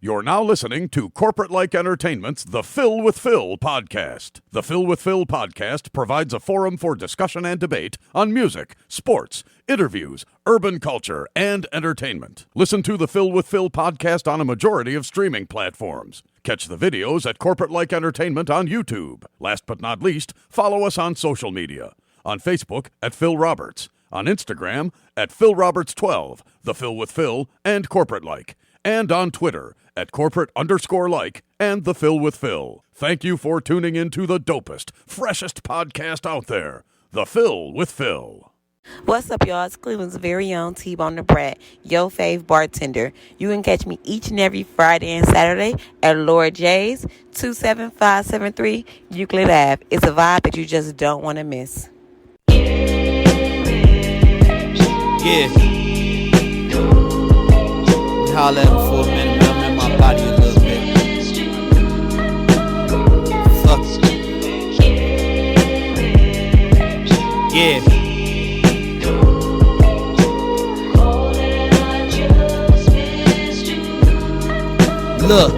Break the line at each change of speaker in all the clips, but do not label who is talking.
You're now listening to Corporate Like Entertainment's The Phil with Phil podcast. The Phil with Phil podcast provides a forum for discussion and debate on music, sports, interviews, urban culture, and entertainment. Listen to The Phil with Phil podcast on a majority of streaming platforms. Catch the videos at Corporate Like Entertainment on YouTube. Last but not least, follow us on social media. On Facebook at Phil Roberts. On Instagram at Phil Roberts12, The Phil with Phil, and Corporate Like. And on Twitter at corporate_like and The Phil with Phil. Thank you for tuning in to the dopest, freshest podcast out there, The Phil with Phil.
What's up, y'all? It's Cleveland's very own T-Bone the Brat, yo fave bartender. You can catch me each and every Friday and Saturday at Laura J's, 27573 Euclid Ave. It's a vibe that you just don't want to miss.
Yeah. Holla at him for a minute, man. I'm in my body a little bit. Fuck. Yeah. Look,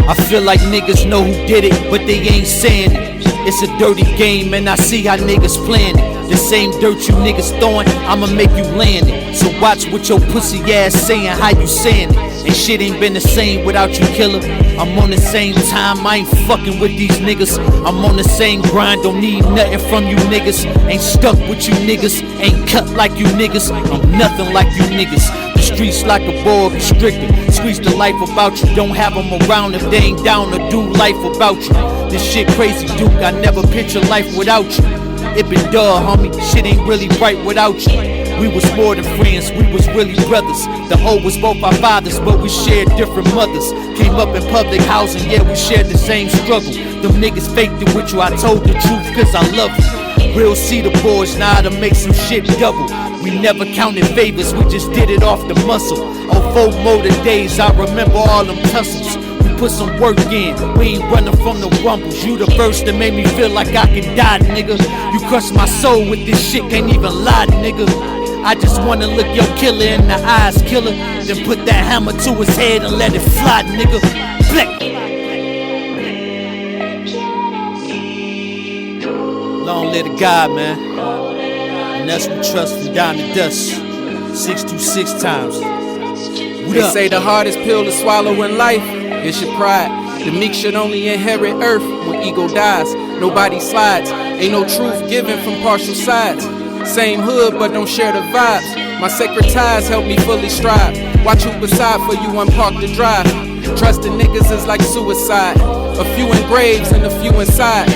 I feel like niggas know who did it, but they ain't saying it. It's a dirty game, and I see how niggas playing it. The same dirt you niggas throwing, I'ma make you land it. So watch what your pussy ass saying, how you saying it. And shit ain't been the same without you, killer. I'm on the same time, I ain't fucking with these niggas. I'm on the same grind, don't need nothing from you niggas. Ain't stuck with you niggas, ain't cut like you niggas. I'm nothing like you niggas. The streets like a boa constrictor. Squeeze the life about you, don't have them around if they ain't down to do life about you. This shit crazy, Duke, I never picture life without you. It been dull, homie, shit ain't really right without you. We was more than friends, we was really brothers. The O was both our fathers, but we shared different mothers. Came up in public housing, yeah, we shared the same struggle. Them niggas faked it with you, I told the truth cause I love you. Real Cedar boys, now how to make some shit double. We never counted favors, we just did it off the muscle. On 4 motor days, I remember all them tussles. Put some work in, we ain't running from the rumbles. You the first that made me feel like I can die, nigga. You crushed my soul with this shit, can't even lie, nigga. I just wanna look your killer in the eyes, killer. Then put that hammer to his head and let it fly, nigga. Blick. Long live the God, man. And that's what trust from down to dust. 626 times.
They say the hardest pill to swallow in life is your pride. The meek should only inherit earth when ego dies. Nobody slides, ain't no truth given from partial sides. Same hood but don't share the vibes. My sacred ties help me fully strive. Watch who beside for you unpark the drive. Trusting niggas is like suicide. A few in graves and a few inside.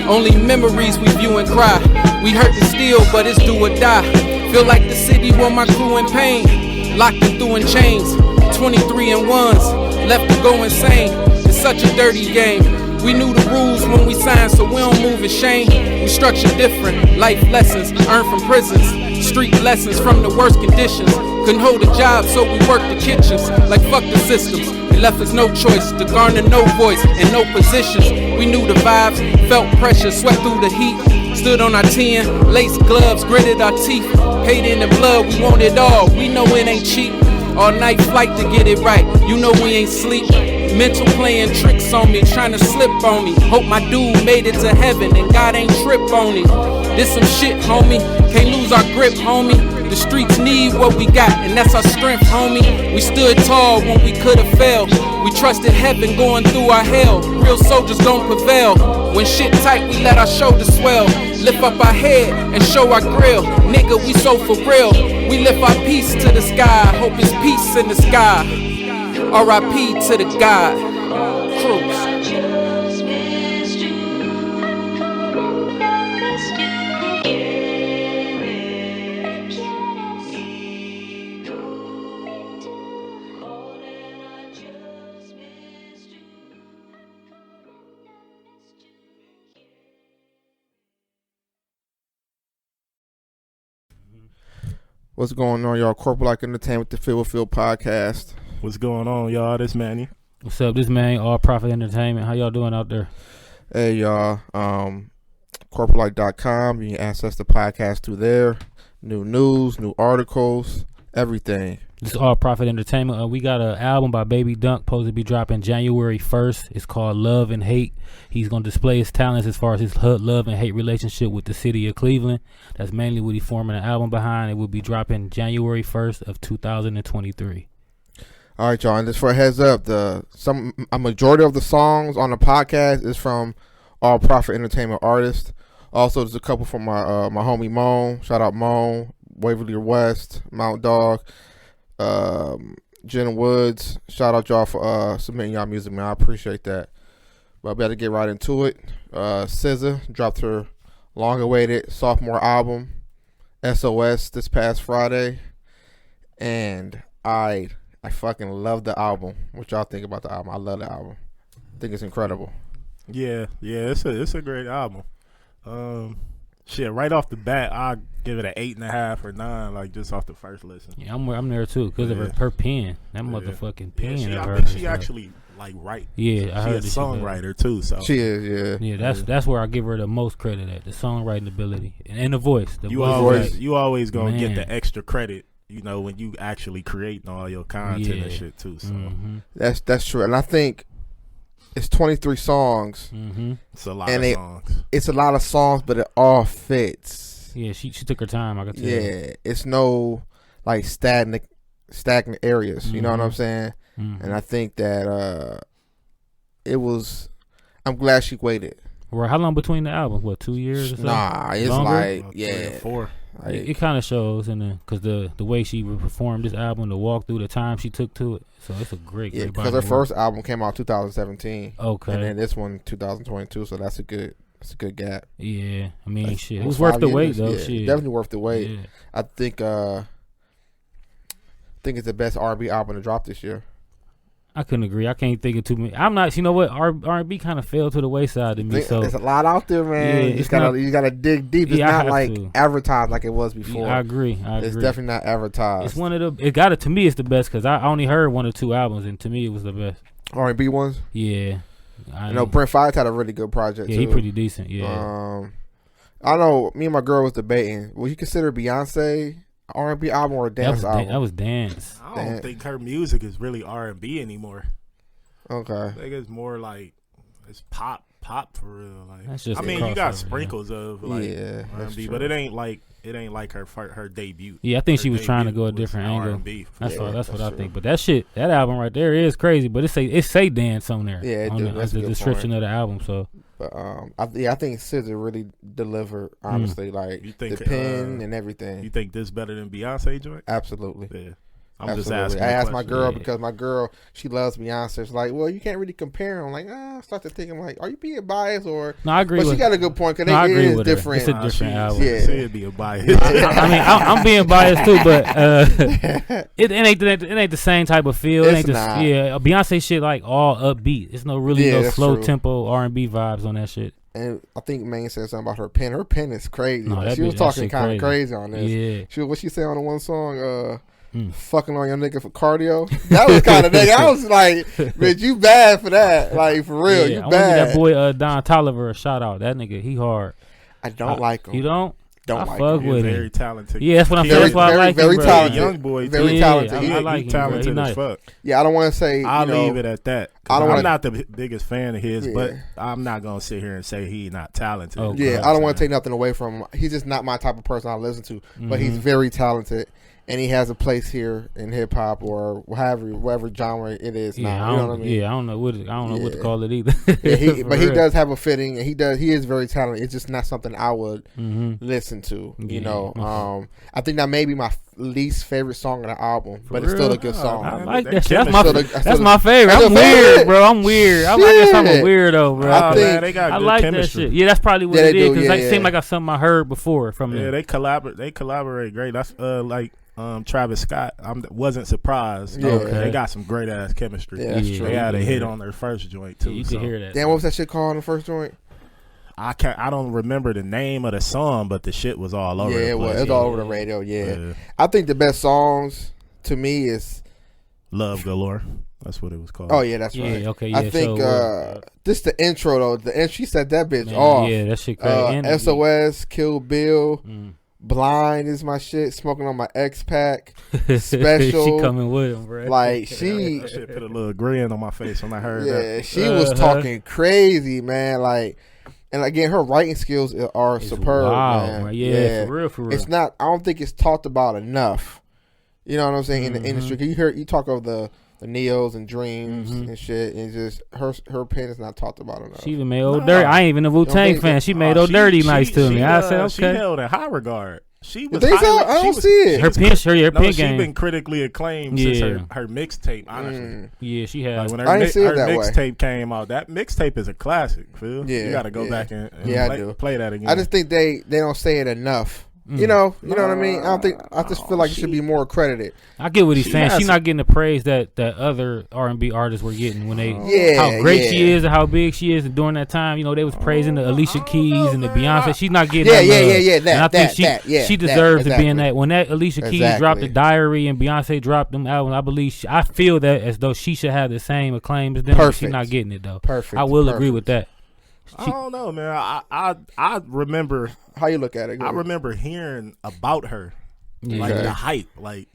Only memories we view and cry. We hurt and steal but it's do or die. Feel like the city want my crew in pain. Locked them through in chains. 23 and ones. Left to go insane, it's such a dirty game. We knew the rules when we signed, so we don't move in shame. We structure different, life lessons earned from prisons. Street lessons from the worst conditions. Couldn't hold a job, so we worked the kitchens. Like fuck the systems, it left us no choice to garner no voice and no positions. We knew the vibes, felt pressure, sweat through the heat. Stood on our 10, laced gloves, gritted our teeth. Paid in the blood, we want it all, we know it ain't cheap. All night flight to get it right, you know we ain't sleep. Mental playing tricks on me, trying to slip on me. Hope my dude made it to heaven and God ain't trip on him. This some shit, homie, can't lose our grip, homie. The streets need what we got, and that's our strength, homie. We stood tall when we could've failed. We trusted heaven going through our hell. Real soldiers don't prevail. When shit tight, we let our shoulders swell. Lift up our head and show our grill. Nigga, we so for real. We lift our peace to the sky. Hope it's peace in the sky. R.I.P. to the God. Cruz.
What's going on, y'all? Corporate Like Entertainment, the Phil with Phil podcast.
What's going on, y'all? This Manny.
What's up? This man, All Profit Entertainment. How y'all doing out there?
Hey, y'all. corporatelight.com. You can access the podcast through there. New news, new articles, Everything.
This is All Profit Entertainment. We got an album by Baby Dunk supposed to be dropping January 1st. It's called Love and Hate. He's going to display his talents as far as his love and hate relationship with the city of Cleveland. That's mainly what he's forming an album behind. It will be dropping January 1st of 2023.
All right, y'all. And just for a heads up, a majority of the songs on the podcast is from All Profit Entertainment artists. Also, there's a couple from my homie Moan. Shout out Moan, Waverly West, Mount Dog, Jen Woods. Shout out y'all for submitting y'all music, man. I appreciate that. But I better get right into it. SZA dropped her long-awaited sophomore album, SOS, this past Friday, and I fucking love the album. What y'all think about the album? I love the album. I think it's incredible.
Yeah, it's a great album. Shit, right off the bat, I give it an 8.5 or 9, like just off the first listen.
Yeah, I'm there too because of her pen. That motherfucking pen.
Yeah,
of
I
her
think she
is
actually like write.
Yeah, I heard
she's a songwriter too. So
she is.
Yeah, that's where I give her the most credit at, the songwriting ability and the voice.
You always gonna get the extra credit, you know, when you actually creating all your content and shit too. So
that's true, and I think it's 23 songs.
It's a lot of songs.
It's a lot of songs, but it all fits.
Yeah, she took her time. I could tell.
Yeah, it's no like stagnant areas. You know what I'm saying? And I think that it was. I'm glad she waited.
Right, how long between the albums? What, 2 years or so?
Nah, it's
longer?
like
4.
Like,
it kind of shows, because the way she performed this album, the walkthrough, the time she took to it. So it's a great.
Yeah, because her first album came out 2017.
Okay,
and then this one 2022. So that's a good gap.
Yeah, I mean, shit, it was worth the wait though.
Yeah,
shit,
definitely worth the wait.
Yeah.
I think it's the best R&B album to drop this year.
I couldn't agree. I can't think of too many. I'm not. You know what? R&B kind of fell to the wayside to me. So
there's a lot out there, man.
Yeah,
you gotta dig deep. It's not like advertised like it was before.
Yeah, I agree.
It's definitely not advertised.
It's one of the. It got it to me. It's the best because I only heard 1 or 2 albums, and to me it was the best.
R&B ones.
Yeah,
I know Brent Fayez had a really good project.
Yeah,
too.
he pretty decent. Yeah.
I know. Me and my girl was debating. Would you consider Beyonce R&B album or a dance album?
That was dance.
I don't think her music is really R&B anymore.
Okay.
I think it's more like it's pop for real. Like,
that's just
you got sprinkles of like R&B, but it ain't like her debut.
Yeah, I think she was trying to go a different angle. That's what I think. But that album right there is crazy. But it say dance on there.
Yeah,
that's the description of the album. So.
But I think SZA really delivered. Honestly, like the pen and everything.
You think this better than Beyonce joint?
Absolutely.
Yeah.
I'm just asking. I asked my girl because my girl, she loves Beyonce. She's like, well, you can't really compare them. I'm like, I start to think, I'm like, are you being biased or?
No, I agree.
But she got a good point because it is different.
It's a different album.
Yeah,
it'd be a bias.
I mean, I'm being biased too, but it ain't the same type of feel. It ain't
not.
Yeah, Beyonce shit like all upbeat. It's no slow tempo R&B vibes on that shit.
And I think Maine said something about her pen. Her pen is crazy.
No,
she was talking kind of crazy on this.
Yeah.
What she said on the one song? Fucking on your nigga for cardio. That was kind of nigga. I was like, bitch, you bad for that. Like, for real, you
bad. I want to
bad.
give that boy Don Toliver a shout out. That nigga, he hard.
I don't like him.
You don't?
Don't
I
like
fuck
him.
with
Very
him.
talented.
Yeah, that's what I'm saying. That's why I like him.
Very talented.
Young boy.
Very talented.
I like him.
Talented
as
fuck.
Yeah, I don't want to say.
I'll leave it at that. I'm not the biggest fan of his,
Yeah.
but I'm not gonna sit here and say he's not talented.
Okay.
Yeah, I don't want to take nothing away from him. He's just not my type of person I listen to, but he's very talented. And he has a place here in hip hop or whatever genre it is now. You know what I mean?
Yeah, I don't know what to call it either.
Yeah, but he does have a fitting, and he is very talented. It's just not something I would listen to. You know, I think that may be my least favorite song on the album, but it's still a good song.
I like that shit. That's my favorite. I'm weird, bro. I'm weird. I guess I'm a weirdo, bro.
I
like
chemistry.
that shit. Yeah, that's probably what it is. Because it seemed like something I heard before from them.
Yeah, they collaborate great. That's like Travis Scott. I wasn't surprised.
Yeah.
Okay. They got some great ass chemistry.
Yeah, that's true.
They had a hit on their first joint too.
Yeah, you can hear that.
Damn, what was that shit called on the first joint?
I don't remember the name of the song, but the shit was all over.
Yeah,
the place.
it was all over the radio. Yeah, I think the best songs to me is
Love Galore. That's what it was called.
Oh yeah, that's right.
Okay, yeah.
I think this the intro though. She said that bitch
man,
off.
Yeah, that shit crazy.
SOS, Kill Bill, Blind is my shit. Smoking on my X-Pac. Special.
She coming with him, bro.
Like, she...
That shit put a little grin on my face when I heard that.
Yeah, she was talking crazy, man. Like, and again, her writing skills are
It's
superb,
wild,
man.
Yeah, for real.
It's not. I don't think it's talked about enough. You know what I'm saying in the industry? 'Cause you talk of the Neos and Dreams and shit, and just her pen is not talked about enough.
She even made Old Dirty. I ain't even a Wu-Tang fan. She made Old Dirty nice to me. I said, okay.
She held in high regard. She was.
I don't see it.
Her pen game.
She's been critically acclaimed since her mixtape. Honestly,
yeah, she has.
Like when
I didn't see it that way.
Mixtape came out. That mixtape is a classic, Phil.
Yeah,
you got to go back and play that again.
I just think they don't say it enough. You know what I mean? I don't think. I just feel like it should be more accredited.
I get what he's saying. She's not getting the praise that other R&B artists were getting when they how great she is and how big she is. And during that time, you know, they was praising the Alicia Keys and the Beyonce. She's not getting that. And I think she deserves to be in that. When that Alicia Keys dropped the Diary and Beyonce dropped them albums, I believe I feel that as though she should have the same acclaim as them. But she's not getting it though.
Perfect.
I will agree with that.
I don't know, man. I remember
how you look at it.
I remember hearing about her, like the hype, like.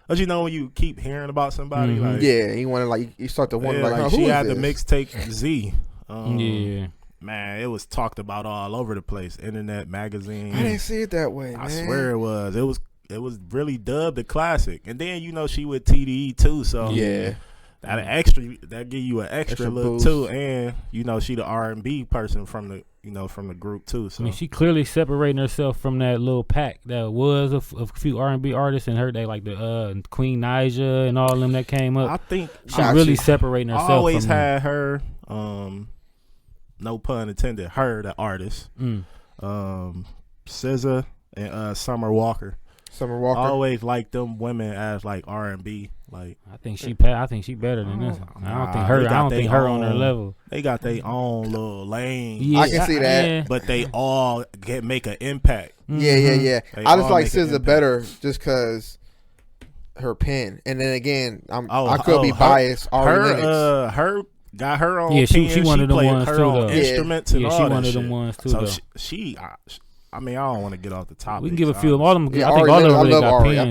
As you know, when you keep hearing about somebody, like
you want to you start to wonder like
she
who
had
is
the
this?
mixtape Z. Man, it was talked about all over the place, internet, magazine.
I didn't see it that way.
I swear it was. It was really dubbed a classic, and then you know she with TDE too, so that give you an extra look
boost.
too, and you know she the R&B person from the group too. So
I mean, she clearly separating herself from that little pack that was of a few R&B artists, and her they like the Queen Naija and all of them that came up.
I think
she's really separating herself.
I always
from
had her. No pun intended. Her the artist. SZA and Summer Walker. I always liked them women as like R&B. Like
I think she better than this. I don't think her on her level.
They got their own little lane.
Yeah, I can see that.
But they all make an impact.
Yeah. I just like SZA better just because her pen. And then again, I could be biased.
Her got her own.
Yeah,
pen.
she one of the ones
her
too.
Own
Though.
Instruments and all
she
that
one of
shit.
them ones too.
So
though.
I mean, I don't want to get off the topic.
We can give a few of all of them.
Yeah,
I think all of them really got
Ari.
pens,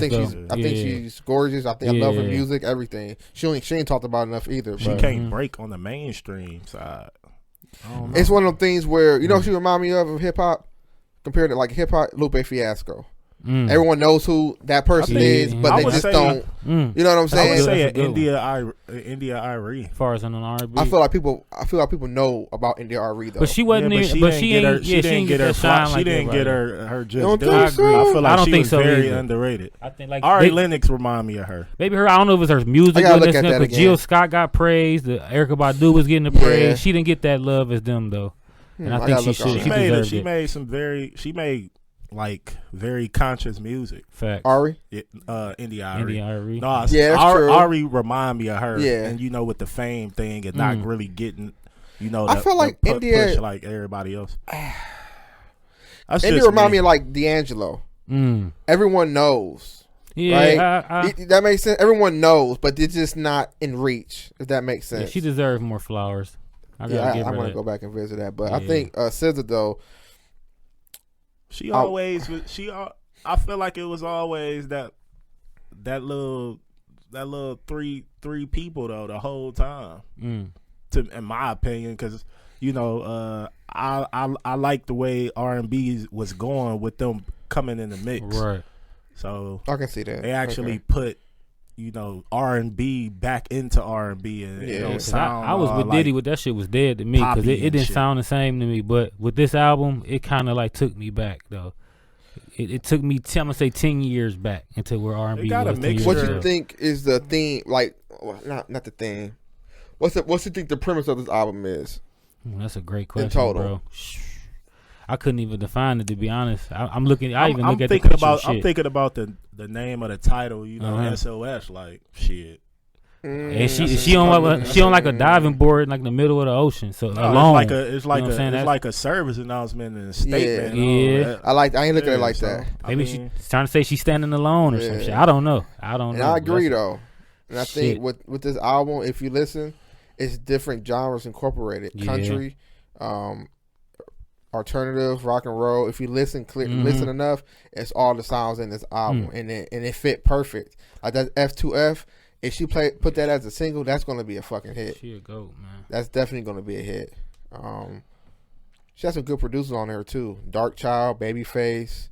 I think she's gorgeous. I love her music, everything. She ain't talked about enough either.
She can't break on the mainstream side.
It's one of them things where she remind me of hip hop compared to like hip hop Lupe Fiasco. Everyone knows who that person is, but they just don't. You know what I'm saying?
I would say India Irie.
As far as on an R&B,
I feel like people know about India Irie though.
But she wasn't. She didn't get her shine.
She didn't get her just.
I agree.
I feel like she was very
either.
underrated.
I think like
Ari Lennox remind me of her.
Maybe her. I don't know if it's her music. But Jill Scott got praised. Erica Badu was getting the praise. She didn't get that love as them though. And I think she should.
She made some very. She made. Like very conscious music.
Fact.
Ari?
India Irie.
No, that's true.
Ari remind me of her.
Yeah.
And with the fame thing and not really getting,
I feel like India
push like everybody else.
India remind me of like D'Angelo. Everyone knows.
Yeah.
Right? That makes sense. Everyone knows, but it's just not in reach, if that makes sense.
Yeah, she deserves more flowers. I
want to go back and visit that. But I think SZA though,
She always I feel like it was always that little three people though the whole time. In my opinion, because I like the way R&B was going with them coming in the mix.
Right.
So
I can see that
they actually put R&B back into R&B and sound.
I was with Diddy, with that shit was dead to me because it didn't sound the same to me. But with this album, it kind of like took me back though. It took me, I'm gonna say 10 years back into where R&B was. 10 years
what
ago.
you think is the theme? Like, not the theme. What's you think the premise of this album is?
That's a great question,
in total,
bro. I couldn't even define it, to be honest. I'm looking. I even
I'm
look at
thinking
the
about.
shit.
I'm thinking about the name of the title. SOS. Like shit.
And she on like a diving board like in the middle of the ocean. So alone.
It's like a service announcement and a statement.
Yeah.
I ain't looking at it like that.
Maybe she's trying to say she's standing alone or some shit. I don't know.
And I agree though. And I think with this album, if you listen, it's different genres incorporated. Country, alternative, rock and roll. If you listen listen enough, it's all the sounds in this album, and it fit perfect. Like that F2F. If she put that as a single, that's gonna be a fucking hit.
She a goat, man.
That's definitely gonna be a hit. She has some good producers on there too. Dark Child, Babyface,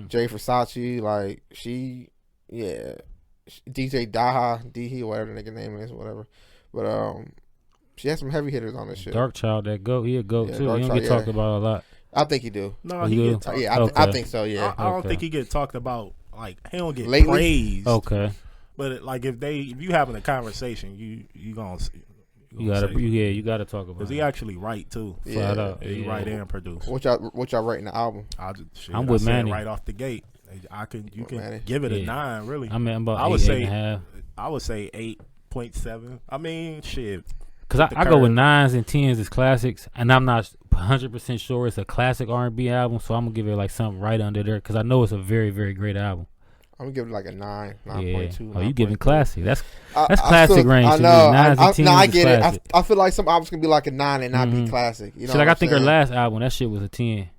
Jay Versace. Like DJ Daha, whatever the nigga name is, whatever. But she has some heavy hitters on this shit.
Dark Child, that goat. He a goat too.
Dark
He don't
Child,
get talked about a lot.
I think he do.
No, he get talked.
Yeah,
Okay.
I think so. Yeah,
I don't think he get talked about. Like he don't get
Lately?
praised.
Okay.
But like if you having a conversation, you gonna
You gotta talk about
because
it.
he actually write too.
Flat out.
He
Yeah.
write and produce.
What y'all rating the album?
I'm with Manny.
right off the gate. You can
Manny?
give it a
Yeah.
9 really.
I'm about
I would
8,
say
8.5.
I would say 8.7. I mean shit.
Cause
The
I go with
curve.
9s and 10s as classics, and I'm not 100% sure it's a classic R&B album, so I'm gonna give it like something right under there, cause I know it's a very, very great album.
I'm gonna give it like a 9,
Yeah.
9.2.
Oh, you giving
9.3.
classic? That's
I
classic
still,
range
I
to
know.
me. 9s and 10s
No, I
is
get it.
classic.
I feel like some albums can be like a 9 and not be classic. You know,
Shit, like I think her last album, that shit was a 10.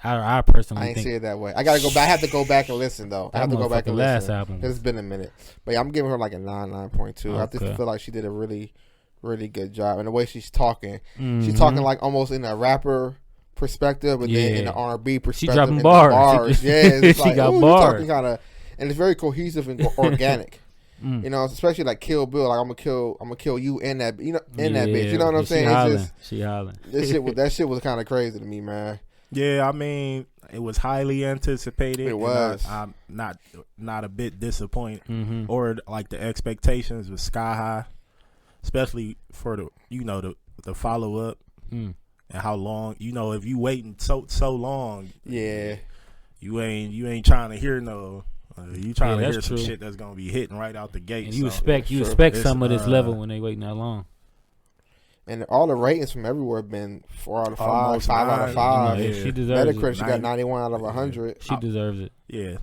I personally
I ain't
think
see it that way. I gotta go back. I have to go back and listen though. I have to go back and
last
listen.
album.
It's been a minute, but yeah, I'm giving her like a 9, 9.2. I just
Okay.
feel like she did a really, really good job, and the way she's talking, she's talking like almost in a rapper perspective, but then in the R&B perspective,
dropping
in the
bars.
Yeah, it's
She
like,
got
ooh,
bars.
talking kind of, and it's very cohesive and organic. You know, especially like Kill Bill. Like I'm gonna kill you in that, in that bitch. You know what I'm saying?
She hollering.
That shit was kind of crazy to me, man.
Yeah, I mean, it was highly anticipated.
It was.
I'm not a bit disappointed, or like the expectations was sky high, especially for the follow up and how long. If you waiting so long,
Yeah,
you ain't trying to hear no. You trying to
that's
hear some
true.
shit that's gonna be hitting right out the gate.
And you
so.
expect
It's,
some of this level when they waiting that long.
and all the ratings from everywhere have been 4 out of 5,
Almost
5 out of
9,
5.
yeah.
She deserves
Metacritic,
it.
she got 91 out of 100.
She deserves it.
Yeah.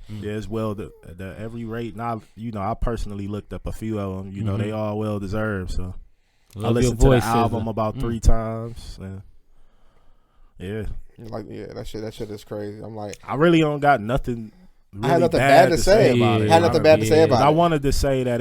Yeah, as well. The every rate, and I personally looked up a few of them. They all well deserved. So I
Love your
listened to
voice,
the album
SZA.
about 3 times. And yeah,
That shit is crazy. I'm like,
I really don't got nothing. Really
I had nothing bad to say
about it.
Had nothing bad to say about
But
it.
I wanted to say that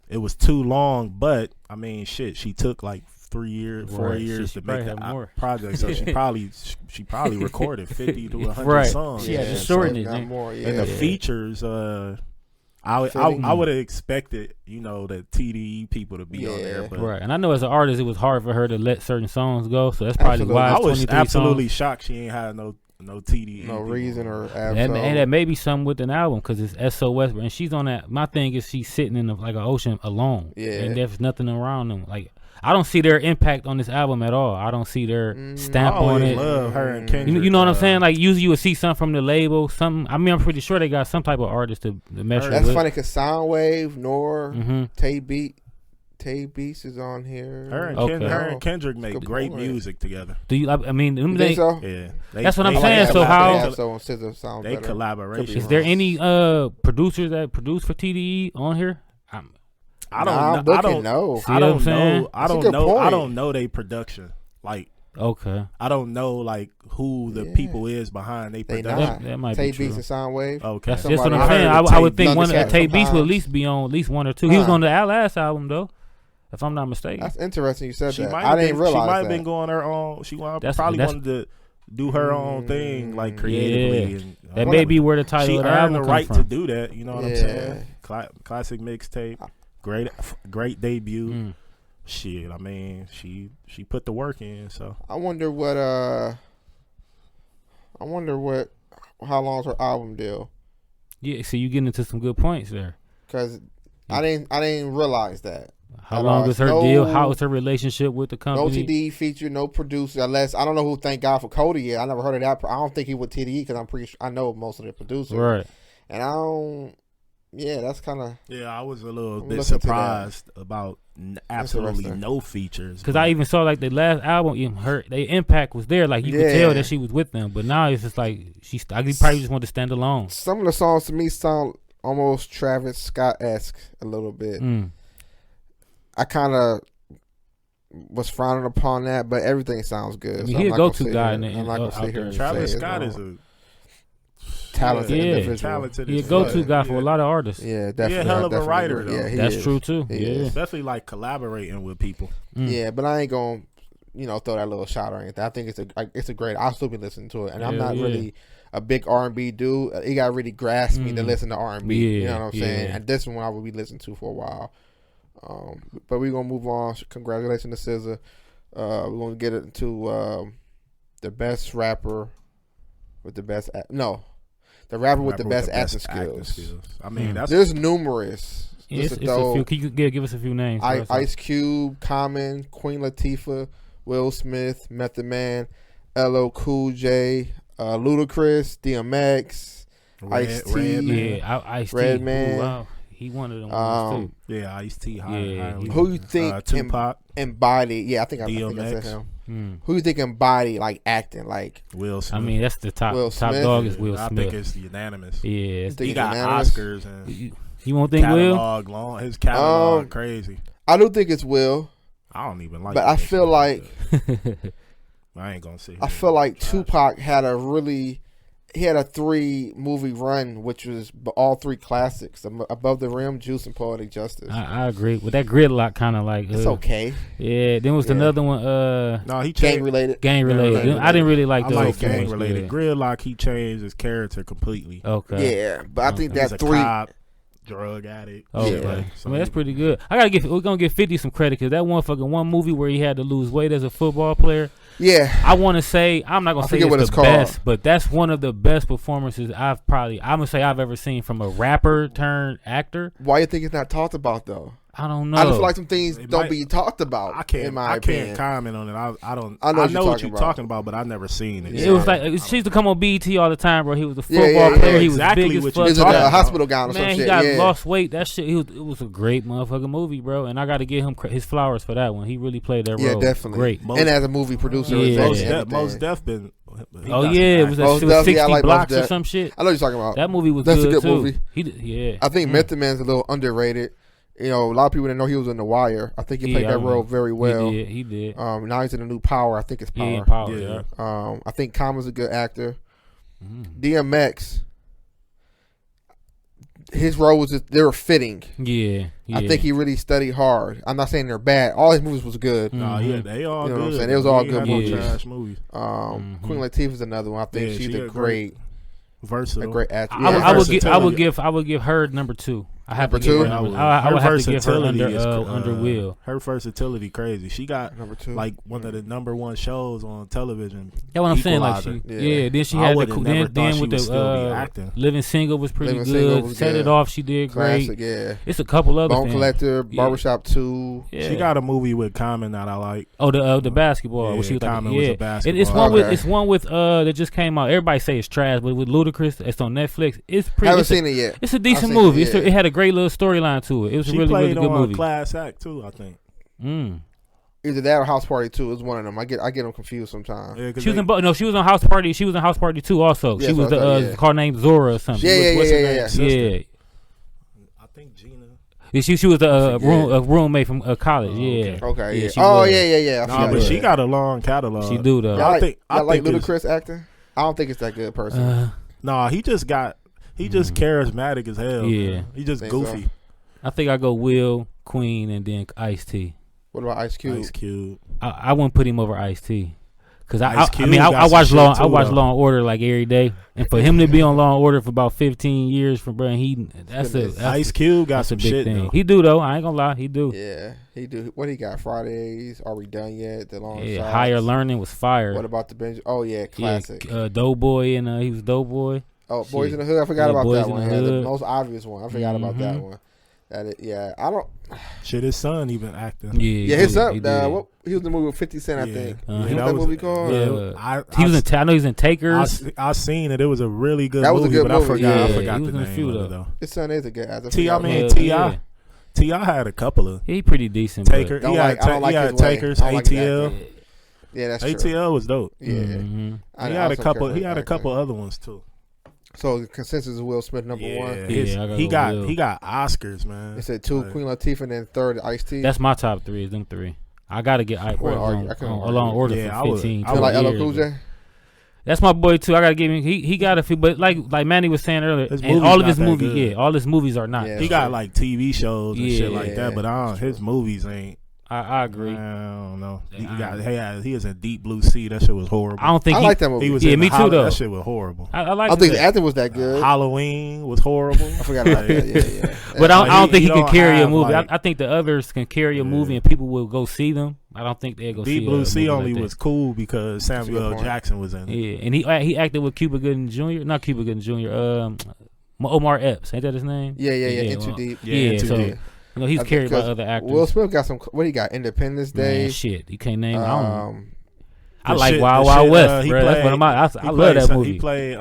it was too long, but I mean, shit, she took like 3 years, 4
Right.
years
She
to make
probably
the
had more.
project. So she probably recorded 50 to 100
Right.
songs.
She had to
so
shorten it,
got
Nick.
more,
And the features, I would have expected, the TDE people to be on there. But
Right, and I know as an artist, it was hard for her to let certain songs go, so that's probably why
I
it's
was
23
absolutely
songs.
shocked she ain't had no TDE.
no
people.
reason or
And that may be something with an album because it's SOS, and she's on that. My thing is she's sitting in like an ocean alone,
Yeah.
and there's nothing around them. Like I don't see their impact on this album at all. I don't see their stamp
I
on
always
it.
love her and Kendrick.
You know what I'm saying? Like usually you would see something from the label. I'm pretty sure they got some type of artist to measure
That's
with.
funny because Soundwave, Nor,
Mhm.
Tay Beats is on here.
Her and,
Okay.
her and Kendrick make
Good
great
point.
music together.
Do you? I mean,
You think so?
Yeah,
That's what I'm
they-
saying.
they
So how-
Yeah,
collab-
so on SZA sounds
they
better.
collaboration.
Could
is
be
there
wrong.
any producers that produce for TDE on here?
I
Nah, I'm
don't. I
looking,
don't
no.
See
I
what
don't
I'm saying?
know. I
That's a
don't
good
know. I
point.
don't know they production. Like
Okay,
I don't know like who the
Yeah.
people is behind they
They
production.
not.
that might
Tay
be true.
Beats and Soundwave.
Okay,
That's what
Somebody-
I'm saying.
heard
I
of
would
Tay-
think one
Thundercat
of Tay Beats would at
sometimes.
least be on at least 1 or 2. He was
Huh.
on the last album though, if I'm not mistaken.
That's interesting you said
She
that.
might
I
have
didn't
been,
realize
she might have
that.
been going her own. She
That's-
probably
that's-
wanted to do her own thing, like creatively.
Yeah.
And,
That may be where the title
she
of the
earned
album
the
comes
right
from.
to do that. You know what I'm
Yeah.
saying? Classic mixtape, great debut.
Mm.
Shit, I mean, she put the work in. So
I wonder how long's her album deal?
Yeah, so you getting into some good points there.
Because I didn't realize that.
How
At
long
all.
is her
No-
deal? How is her relationship with the
No
company?
TDE feature, no producer. Unless I don't know who. Thank God for Cody. Yet I never heard of that. I don't think he with TDE because I'm pretty sure I know most of the producers.
Right.
And I don't. Yeah, that's kind of.
yeah, I was a little
I'm
bit
looking to that.
surprised about absolutely
Interesting.
no features.
Because
but-
I even saw like the last album, their impact was there. Like you could
Yeah.
tell that she was with them. But now it's just like I probably just want to stand alone.
Some of the songs to me sound almost Travis Scott-esque a little bit.
Mm.
I kind of was frowning upon that, but everything sounds good.
I mean,
so
he
I'm
a
not gonna
go-to
sit
guy
here-
in the-
I'm not gonna sit here and
Travis
say
Scott
it's
is a
talented individual.
talented.
He a
as
go-to
fuck.
guy for a lot of artists.
Yeah, definitely.
hell
I
of a
definitely
writer,
agree.
though.
Yeah, he
That's
is.
true too.
He
Yeah.
is.
Especially like collaborating with people.
Yeah, but I ain't gonna, throw that little shot or anything. I think it's a great. I'll still be listening to it, and I'm
Hell
not
yeah.
really a big R&B dude. It got really grasp me to listen to R&B. You know what I'm saying?
Yeah.
And this one I will be listening to for a while. But we're gonna move on. Congratulations to SZA. We're gonna get into the best rapper with the best. The rapper with the best acting skills.
I mean, that's
There's numerous.
Yeah,
Just
it's
to throw
a few. Can you give us a few names?
Ice Cube, Common, Queen Latifah, Will Smith, Method Man, LL Cool J, Ludacris, DMX, Ice-T.
Yeah, Ice-T.
Redman.
Ooh, wow. He one of them ones too.
yeah, Ice-T.
Yeah,
Who you think
Tupac,
embodied? Yeah, I think I said
DMX.
him. Who you think embodied like acting like?
Will Smith.
I mean, that's the top
Will
top
Smith?
dog is Will
I
Smith.
think it's unanimous.
Yeah,
think
He
it's
got
unanimous?
Oscars and
you won't think Will?
catalog long. His catalog crazy.
I do think it's Will,
I don't even like.
but I
Will
feel
Smith.
like
I ain't gonna say.
I feel like Tupac had a 3-movie run, which was all 3 classics: Above the Rim, Juice, and Poetic Justice.
I agree with that gridlock kind of like.
It's okay.
Yeah, then was another one.
No, he
Gang
changed.
related.
Gang related.
related.
I didn't really like
I
those.
like
so
gang
much,
related.
yeah.
Gridlock, he changed his character completely.
Okay.
Yeah, but I think
He's
that
a
3.
cop, drug addict.
Okay.
Yeah.
Like,
I mean, that's pretty good. We're gonna give 50 some credit because that one movie where he had to lose weight as a football player.
Yeah,
I want to say I'm not gonna
I
say
forget what
it's
it's
the
called.
best, but that's one of the best performances I'm gonna say I've ever seen from a rapper turned actor.
why you think it's not talked about though?
I don't know.
I just feel like some things
It
don't
might-
be talked about.
I can't.
In my
I
opinion.
can't comment on it. I don't.
I know what you're
what
talking
you're
about.
talking about, but I've never seen it.
It was like she used to come on BET all the time, bro. He was a
Yeah,
football
yeah,
player.
yeah.
He was
Exactly
big as
what
fuck.
you're
Is it
talking
a
about.
hospital gown or some
Man,
shit?
he got
Yeah.
lost weight. That shit. It was a great motherfucking movie, bro. And I got to give him his flowers for that one. He really played that
Yeah,
role.
definitely.
Great.
And as a movie producer,
Yeah.
Most Def been. he
Oh
got
yeah,
some
it was,
Mos
it was
Def,
60
yeah, I like Mos
blocks or
Def.
some shit.
I know what you're talking about.
That movie was
That's
good
a good
too.
movie.
Yeah.
I think Method Man's a little underrated. A lot of people didn't know he was in The Wire. I think he played that role very well.
He did.
Now he's in the new Power. I think it's Power.
Yeah, Power.
Yeah.
Yeah.
I think Common's a good actor. DMX, his role was they were fitting.
Yeah.
I think he really studied hard. I'm not saying they're bad. All his movies was good.
Nah, yeah, they all
You know
good.
what I'm saying? It was all
He
good
ain't had no
movies.
trash movies.
Queen Latifah's another one. I think
Yeah,
she's
she
a
a
great
Versatile.
actress.
I would give her number 2. I have
Number
to give
two?
her
I
number,
would.
I would
Her
have to give her
versatility
under
is
under Will.
Her versatility crazy. She got
Number 2.
like one of the number 1 shows on television.
That's what I'm saying. Like
Equalizer.
yeah. Then she
I
had
would've never thought
then
she
with
would
the
still be acting.
Living Single was pretty
Living Single
good.
was
Set
good.
It Off, she did great.
Classic, yeah.
It's a couple other
Bone
things.
Collector,
Yeah.
Barbershop 2.
Yeah.
She got a movie with Common that I like.
Oh, the basketball.
Yeah,
where she was like,
Common was a
yeah.
basketball.
It's one
Okay.
with that just came out. Everybody say it's trash, but with Ludacris, it's on Netflix. It's pretty.
Haven't
it's
seen it yet.
It's a decent
I've seen
movie.
it, yeah.
It had a great little storyline to it. It was a
She
really
played
good
on
movie.
Class Act too, I think.
Either that or House Party 2. It's one of them. I get them confused sometimes.
Yeah, 'cause
She was
they-
in no. She was on House Party. She was in House Party 2 also.
Yeah,
she was
so I thought,
the
yeah.
car named Zora or something.
Yeah,
what's her name?
yeah.
Sister.
Yeah.
I think Gina.
Yeah, she was a
Yeah.
roommate from college.
Oh,
yeah.
Okay, yeah.
she
Oh,
was.
yeah. I
Nah,
forgot
but
that.
she got a long catalog.
She do though.
Y'all like,
I
y'all like
think it's-
Ludacris acting? I don't think it's that good, person.
Nah, he just charismatic as hell.
Yeah.
Man. He just
Think
goofy.
so.
I think I go Will, Queen, and then Ice-T.
What about Ice Cube?
Ice Cube.
I wouldn't put him over Ice-T. Cause I
Ice Cube
mean
got
I
some
watch
shit
Law
too,
I watch
though.
Law and Order like every day, and for him to be on Law and Order for about 15 years from bro, that's
Ice Cube got
that's
some
a big
shit
thing.
though.
He do though. I ain't gonna lie, he do.
Yeah, he do. What he got? Fridays? Are we done yet? The long shots.
Higher Learning was fire.
What about the bench? Oh yeah, classic.
Doughboy and he was Doughboy.
Oh, Boys
shit.
in the Hood. I forgot about
Boys
that
in
one.
the
Yeah, the
Hood.
most obvious one. I forgot about that one. Yeah, I don't.
Shit, his son even acting.
Yeah, his son.
He did.
He was in the movie with 50 Cent, I
Yeah.
think.
Yeah,
What's
that
that
was-
movie called?
Yeah. He was in. I know he's in Takers.
I seen it. It was a really good
That was a
movie,
good
but I
movie.
forgot.
Yeah,
I
he
forgot
was
the
in a
name
few,
of it
though.
though.
His son is a good actor.
T.I.
forgot
mean
about
Yeah.
T.I. had a couple of
He pretty decent.
Taker.
Don't
He
like- I don't like
had
his way.
Takers.
I don't like his
ATL.
acting. Yeah, that's true.
ATL was dope.
Yeah.
Mm-hmm.
I
He had a
also
couple.
care
He
for
had a
acting.
couple other ones too.
So the consensus is Will Smith number one.
Yeah, I gotta
he
go
got
Will.
He got Oscars, man.
They said 2
Like,
Queen Latifah and then 3rd Ice-T.
That's my top 3. Them 3. I gotta get Ike along order for 15.
I like LL Cool J.
That's my boy too. I gotta give him. He got a few, but like Manny was saying earlier, and all of his movies, all his movies are not.
Yeah, he got like TV shows and shit like that, but his movies ain't.
I agree.
I don't know. He is in Deep Blue Sea. That shit was horrible.
I don't think
I like that movie.
Me too though.
That shit was horrible.
I
think the acting was that good.
Halloween was horrible.
I forgot about that. Yeah.
But I don't think he can carry a movie. I think the others can carry a movie and people will go see them. I don't think they'll go see
Deep Blue Sea only was cool because Samuel L. Jackson was in it.
Yeah, and he acted with Cuba Gooding Jr. Not Cuba Gooding Jr. Omar Epps. Ain't that his name?
Yeah. Into Deep.
Into Deep. You know, he's carried by other actors.
Will Smith got some. What he got? Independence Day.
Man, shit, you can't name. I like Wild Wild West, bro. That's one of my. I love that movie.
He played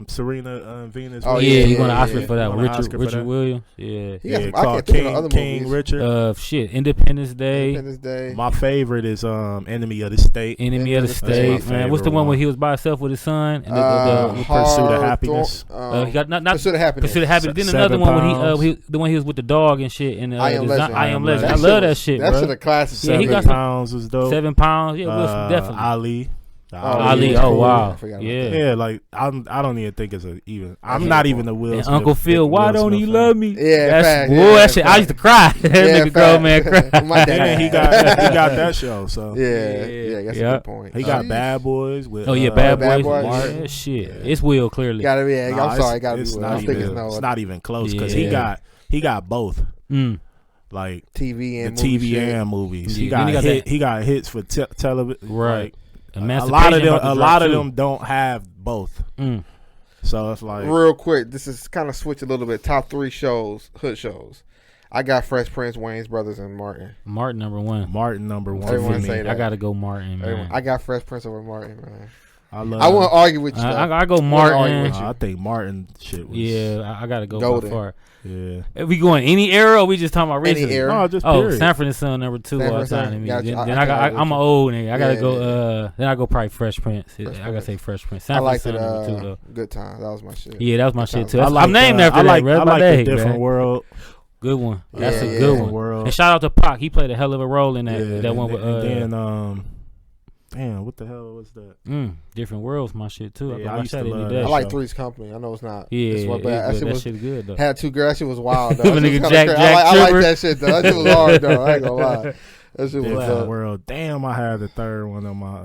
Serena Venus.
Oh yeah, he won an Oscar for that. Richard Williams. Yeah.
I can't think of other
King
movies.
Richard.
Independence Day.
My favorite is Enemy of the State.
Enemy of the State, man. What's the one where he was by himself with his son? And
the Pursuit of Happiness.
He got not Pursuit of Happiness.
Pursuit of Happiness. Then another one when the one he was with the dog and shit. And I Am Legend. I love that shit, bro.
That shit a classic.
7 Pounds was dope.
7 Pounds. Yeah, definitely.
Ali.
Ali, oh wow,
yeah, like I don't even think it's even. I'm not even a Will Smith.
Uncle Phil, why don't he love me?
Yeah,
that shit. I used to cry. That nigga grown man cry.
My dad,
he got that show. So
yeah, that's a good point.
He got Bad Boys with.
Bad Boys. Yeah, shit, it's Will clearly.
Gotta be. I'm sorry, gotta be Will.
It's not even close because he got both. Like
TV
and movies. He got hits for television.
Right.
A lot of them don't have both. So it's like
real quick. This is kind of switch a little bit. Top 3 shows, hood shows. I got Fresh Prince, Wayne's Brothers, and Martin.
Martin number one.
Everyone say that.
I gotta go Martin, man.
I got Fresh Prince over Martin, man.
I
won't argue with you.
I go Martin.
I think Martin shit was.
Yeah, I gotta go by far.
Yeah.
If we going any era, or we just talking about recently?
Any era.
No, just period.
Sanford and Son number 2 all the time to me. Then I'm an old nigga. I gotta go. Then I go probably Fresh Prince. I gotta say Fresh Prince. Sanford and Son number 2 though.
Good Times. That was my shit.
Yeah, that was my shit too. I'm named after that, bro.
I like The Different World.
Good one. That's a good one.
World.
And shout out to Pac. He played a hell of a role in that. That one with.
Damn, what the hell was that?
Different Worlds, my shit too.
I used to love
I like Three's Company. I know it's not.
Yeah,
that
shit good though.
Had 2 girls. That shit was wild though.
I
like that shit though. That shit was hard though. I ain't gonna lie. That shit was
Different World. Damn, I had the third one on my.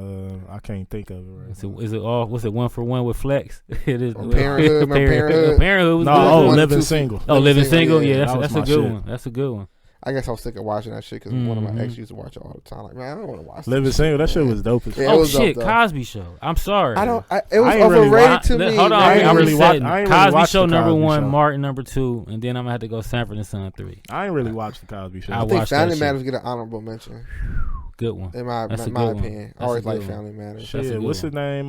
I can't think of it right now.
Is it all? Was it 1 for 1 with Flex? It is.
Parenthood.
Parenthood was
good. Living Single.
Living Single. Yeah, that's a good one. That's a good one.
I guess I was sick of watching that shit because one of my ex used to watch it all the time. Like, man, I don't want to watch
Living Single. That shit was dope as fuck.
Oh shit, Cosby Show. I'm sorry.
It was overrated to me.
Hold on, I'm really watching Cosby Show number 1, Martin number 2, and then I'm gonna have to go Sanford and Son 3.
I ain't really watched the Cosby Show.
I think Family Matters get an honorable mention.
Good one.
In my opinion, I always like Family Matters.
Shit, what's his name?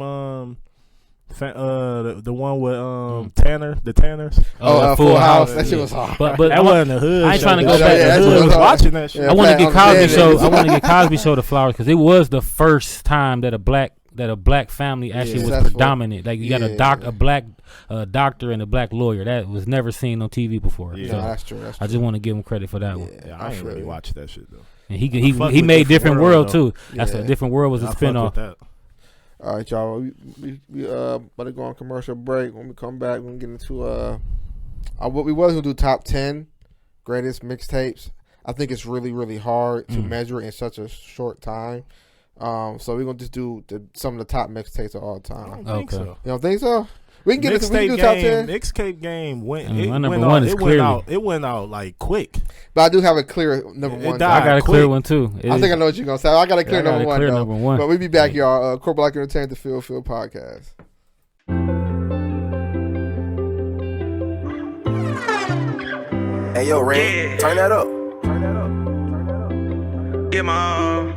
The one with Tanner, the Tanners.
Full House. That shit was hard.
But
that wasn't the hood.
I ain't trying to go back.
The hood was watching that shit.
I want to get Cosby Show. I want to get Cosby Show the flowers because it was the first time that a black family actually was predominant. Like you got a black doctor and a black lawyer that was never seen on TV before.
Yeah, so that's true.
I just want to give him credit for that one.
Yeah, I ain't really watched that shit though.
And he made Different World too. That's a Different World was a spinoff.
All right, y'all. We about to go on commercial break. When we come back, we're gonna get into what we was gonna do top 10 greatest mixtapes. I think it's really, really hard to measure in such a short time. So we're gonna just do some of the top mixtapes of all time.
I don't think so.
You don't think so? We can get
Mixtape
do top 10.
Mixtape game went. It went out like quick.
But I do have a clear number 1.
I got a clear one too.
I think I know what you're gonna say. I got a clear number 1 though. But we be back, y'all. Corporate Black Entertainment, the Field Podcast.
Hey yo, Ray, turn that up. Get my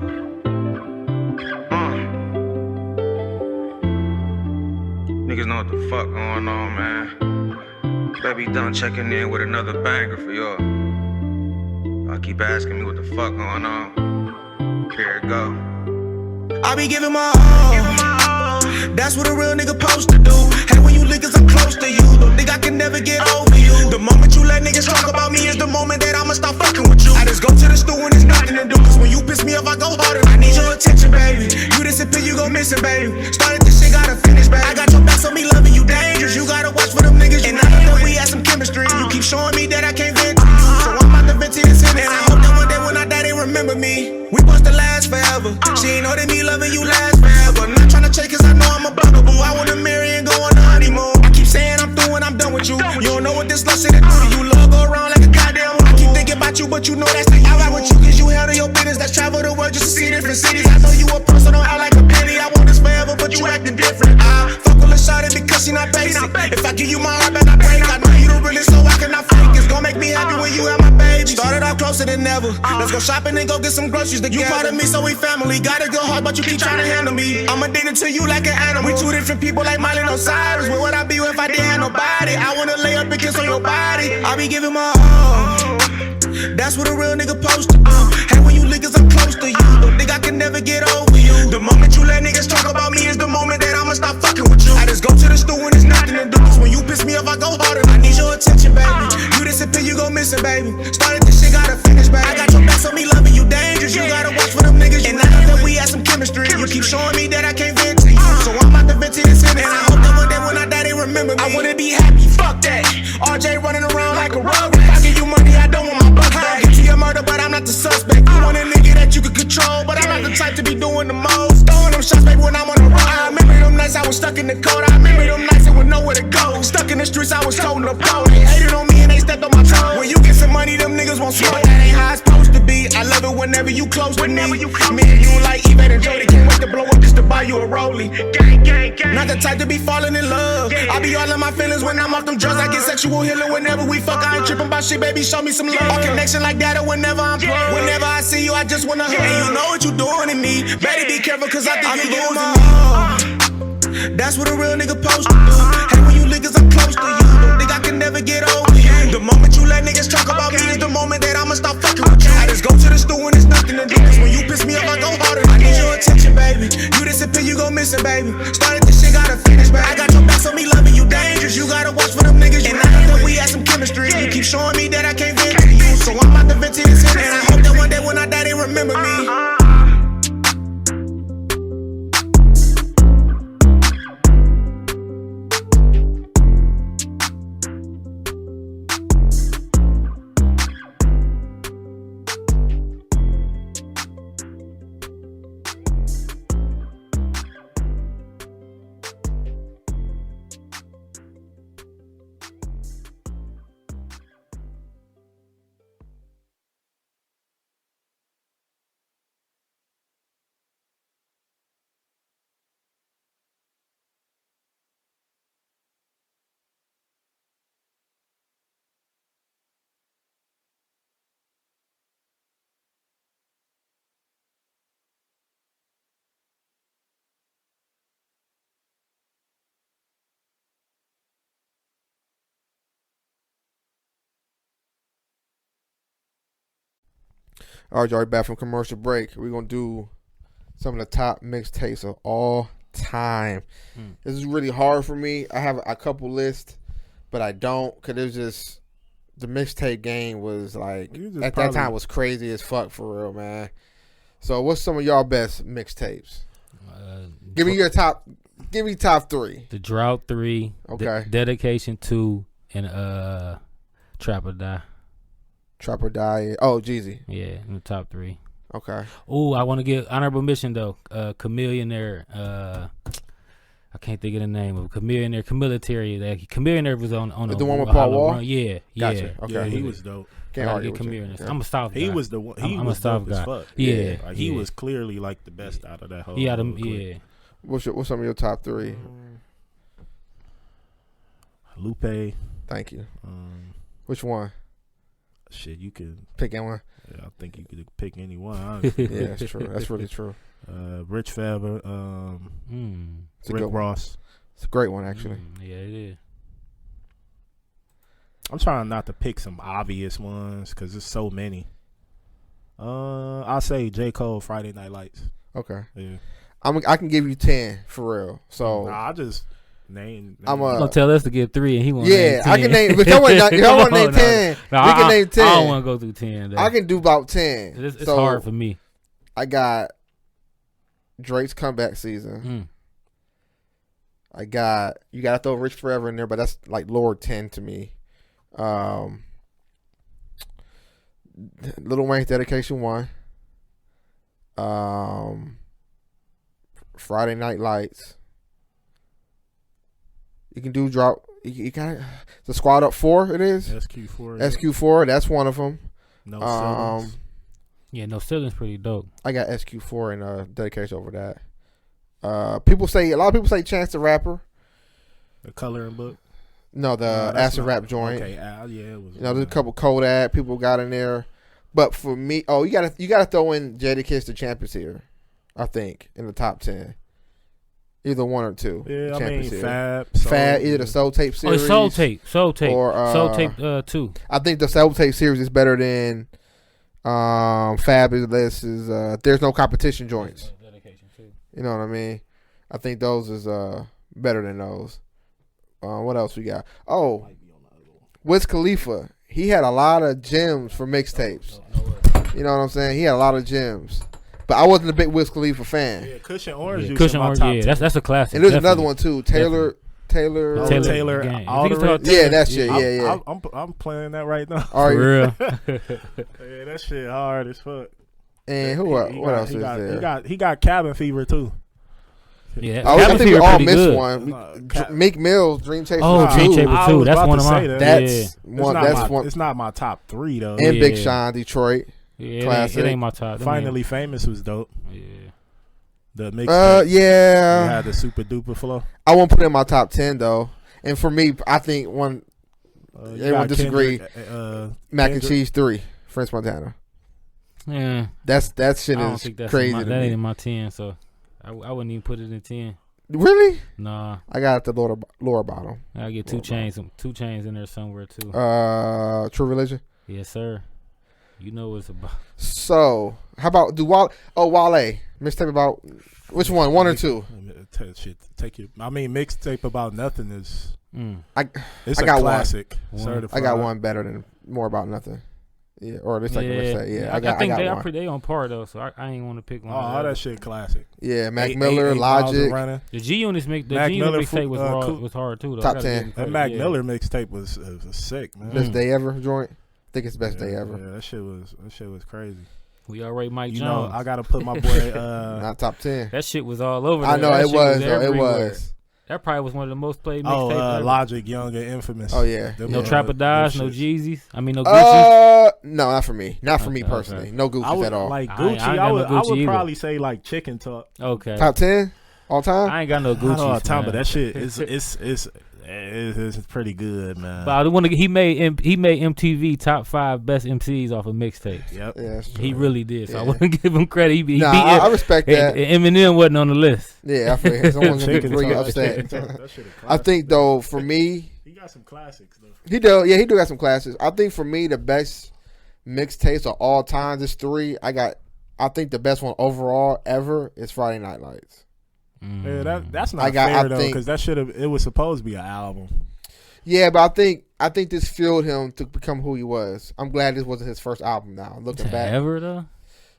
niggas know what the fuck going on, man. Baby done checking in with another banger for y'all. I keep asking me what the fuck going on. Here it go. I be giving my all. That's what a real nigga supposed to do. Hey, when you niggas are close to you, don't think I can never get over you. The moment you let niggas talk about me is the moment that I'ma stop fucking with you. I just go to the store and it's nothing to do. Cause when you piss me off, I go home.
with you. You don't know what this love shit do to you. Love go around like a goddamn. I keep thinking about you, but you know that's the you. I ride with you cause you handle your business. Let's travel the world just to see different cities. I know you a person, don't act like a penny. I want this forever, but you acting different. I fuck with a shawty because she not basic. If I give you my heart, but I break. I know you the realest, so I cannot fake. It's gonna make me happy when you have my baby. Started out closer than ever. Let's go shopping and go get some groceries together. You part of me, so we family. Got a good heart, but you keep trying to handle me. I'm addicted to you like an animal. We two different people like Miley and Osiris. Where would I be if I didn't have nobody? I wanna lay up and kiss on your body. I be giving my all. That's what a real nigga supposed to do. Hey, when you niggas, I'm close to you. Don't think I can never get over you. The moment you let niggas talk about me is the moment that I'ma stop fucking with you. I just go to the store when there's nothing to do. Cause when you piss me off, I go harder. I need your attention, baby. You disappear, you go missing, baby. Started this shit, gotta finish, baby. I got your back, so me loving you dangerous. You gotta watch for them niggas. And I know that we had some chemistry. You keep showing me that I can't vent to you. So I'm about to vent to this and I hope that one day when I die, they remember me. I wanna be happy, fuck that. RJ running around like a rug. If I give you money, I don't want my buck back. Get you a murder, but I'm not the suspect. You want a nigga that you can control, but I'm not the type to be doing the most. Throwing them shots, baby, when I'm on the road. I remember them nights I was stuck in the cold. I remember them nights that with nowhere to go. Stuck in the streets, I was holding the pole. They hated on me and they stepped on my toes. When you get some money, them niggas won't smoke. That ain't how it's supposed to be. I love it whenever you close to me. Me and you like Yvette and Jody. Can't wait to blow up just to buy you a rollie. Not the type to be falling in love. I be all in my feelings when I'm off them drugs. I get sexual healing whenever we fuck. I ain't tripping about shit, baby. Show me some love. A connection like that or whenever I'm plugged. Whenever I see you, I just wanna hug. And you know what you doing to me. Better be careful, cause I think you're losing my all. That's what a real nigga supposed to do. Hey, when you niggas, I'm close to you. Don't think I can never get over you. The moment you let niggas talk about me is the moment that I'ma stop fucking with you. I just go to the store when there's nothing to do. Cause when you piss me off, I go harder. I need your attention, baby. You disappear, you go missing, baby. Started this shit, gotta finish, baby. I got your back, so me loving you dangerous. You gotta watch for them niggas. And I know that we had some chemistry. You keep showing me that I can't vent to you. So I'm about to vent to this and I hope that one day when I die, they remember me. All right, y'all, back from commercial break. We're going to do some of the top mixtapes of all time. This is really hard for me. I have a couple lists, but I don't, because it was just, the mixtape game was like, at that time was crazy as fuck for real, man. So what's some of y'all best mixtapes? Give me top 3.
The Drought 3.
Okay.
Dedication 2, and Trap or Die.
Trap or Die. Oh, Jeezy.
Yeah, in the top 3.
Okay.
Oh, I want to give honorable mention though. Chameleonaire. I can't think of the name of Chameleonaire. Chameleonaire was on
the one with Paul Wall.
Yeah,
gotcha. Okay,
yeah, he was dope.
Can't argue with
Chameleonaire.
you.
I'm a South guy.
He was the one.
I'm a South guy.
Fuck.
Yeah,
like, he was clearly like the best out of that whole.
Yeah.
What's some of your top 3?
Lupe.
Thank you. Which one?
Shit, you can
pick anyone.
Yeah, I think you could pick any one. Honestly.
Yeah, that's true. That's really true.
Rich Forever. Rick Ross.
It's a great one, actually.
Yeah, it is.
I'm trying not to pick some obvious ones because there's so many. I'll say J. Cole, Friday Night Lights.
Okay.
Yeah.
I can give you 10 for real. So
I just name.
I'm gonna tell us to give 3, and he won't.
Yeah, I can name. If y'all want to name 10, we can name 10.
I don't want to go through 10. Though.
I can do about 10.
It's hard for me.
I got Drake's comeback season. I got, you got to throw Rich Forever in there, but that's like lower 10 to me. Lil Wayne's Dedication 1. Friday Night Lights. You can do drop. You got the Squad Up 4. It is
SQ4.
SQ4. That's one of them.
No ceilings.
Yeah, No Ceilings pretty dope.
I got SQ4 and dedication over that. A lot of people say Chance the Rapper.
The coloring book.
No, the acid rap joint.
Okay, yeah, it was.
There's a couple Kodak people got in there, but for me, you gotta throw in Jadakiss the Champions here. I think in the top 10, either one or two.
Yeah,
Champions here.
Fab,
either the Soul Tape series.
Soul Tape,
or
Soul Tape 2.
I think the Soul Tape series is better than Fabulous is There's No Competition joints. You know what I mean? I think those is better than those. What else we got? Oh, Wiz Khalifa. He had a lot of gems for mixtapes. You know what I'm saying? He had a lot of gems. But I wasn't a big Wiz Khalifa fan.
Yeah, Cushion Orange.
Yeah, Cushion Orange. Yeah, that's a classic.
And there's another one too. Taylor.
Taylor.
Yeah, that shit. Yeah.
I'm playing that right now.
For
real.
Yeah, that shit hard as fuck.
And what else is there?
He got Cabin Fever too.
Yeah,
I think we all missed one. Meek Mill's Dream Chaser.
Dream Chaser 2. That's one of my.
That's one.
It's not my top 3 though.
And Big Sean, Detroit.
Yeah,
classic.
It ain't my top.
Finally Famous was dope.
Yeah.
The mixtape.
Yeah.
You had the super duper flow.
I won't put it in my top 10 though. And for me, I think everyone disagree. Mac and Cheese 3, French Montana.
Yeah.
That shit is crazy.
That ain't in my 10, so I wouldn't even put it in 10.
Really?
Nah.
I got it at the lower bottom.
I get 2 Chainz in there somewhere too.
True Religion.
Yes, sir. You know what it's about.
So, how about Wale mixtape about which one? 1 or 2?
Mixtape about nothing is. It's
I got
a classic.
I got one better than More About Nothing. Yeah, or the second mixtape. Yeah, I
think
one.
they on par though, so I ain't want to pick one.
Oh, that shit classic.
Yeah, Mac Miller, Logic.
The G Unit mixtape was hard too though.
Top 10.
That Mac Miller mixtape was sick, man.
Best day ever joint. I think it's best day ever.
Yeah, that shit was crazy.
We already Mike Jones.
You know, I gotta put my boy.
Not top 10.
That shit was all over.
I know
it
was. It was.
That probably was one of the most played mixtapes.
Logic, Young and Infamous.
Oh yeah.
No Trapper Dies, no Jeezys. I mean no Gucci.
No, not for me. Not for me personally. No Gucci at all.
Like Gucci, I would probably say like Chicken Talk.
Okay.
Top 10 all time.
I ain't got no Gucci
all time, but that shit it's pretty good, man.
But I want to. He made MTV top 5 best MCs off of mixtapes.
Yep,
yeah,
he really did. So I want to give him credit. He beat
I respect that.
Eminem wasn't on the list.
Yeah, I feel someone's gonna be really upset. I think though, for me,
he got some classics though.
He do. Yeah, he do got some classics. I think for me, the best mixtapes of all time, there's 3. I think the best one overall ever is Friday Night Lights.
Yeah, that's not fair though, because it was supposed to be an album.
Yeah, but I think this fueled him to become who he was. I'm glad this wasn't his first album. Now looking back,
ever though.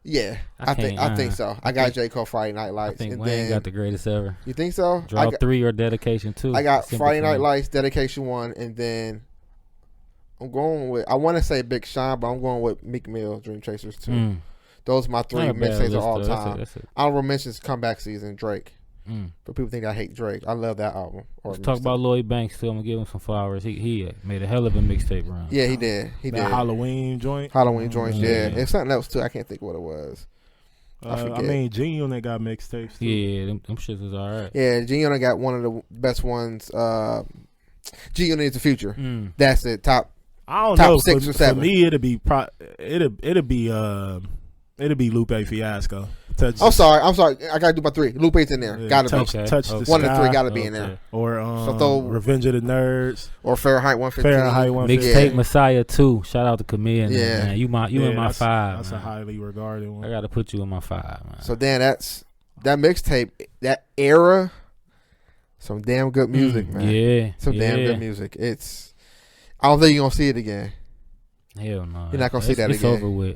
Yeah, I think so. I got J. Cole Friday Night Lights.
I think
and
Wayne
then,
got the greatest ever.
You think so?
Drop 3 or Dedication 2.
I got Friday Night Lights, Dedication 1, and then I'm going with. I want to say Big Sean, but I'm going with Meek Mill, Dream Chasers 2. Those are my 3 mixtapes of all time. Honorable mentions Comeback Season, Drake. But people think I hate Drake. I love that album.
Let's talk about Lloyd Banks too. I'm gonna give him some flowers. He made a hell of a mixtape run.
Yeah, he did. He did.
Halloween joint.
Joints. Yeah. And something else too. I can't think what it was.
I mean, G Unit got mixtapes too.
Yeah, them shits was all right.
Yeah, G Unit got one of the best ones. G Unit is the future. That's it. Top.
I don't know.
6 or 7.
For me, it'd be Lupe Fiasco.
I'm sorry. I gotta do my 3. Lupe's in there.
Yeah,
gotta
touch the
1 and 3
sky.
gotta be in there.
Or Revenge of the Nerds.
Or Fahrenheit 150.
Mixtape Messiah 2. Shout out to Chameleon.
Yeah,
man. You in my 5.
That's
man.
a highly regarded one.
I gotta put you in my 5. Man.
So Dan, that's that mixtape. That era. Some damn good music, man.
Yeah.
Some damn good music. I don't think you're gonna see it again.
Hell no.
You're not gonna see that
again.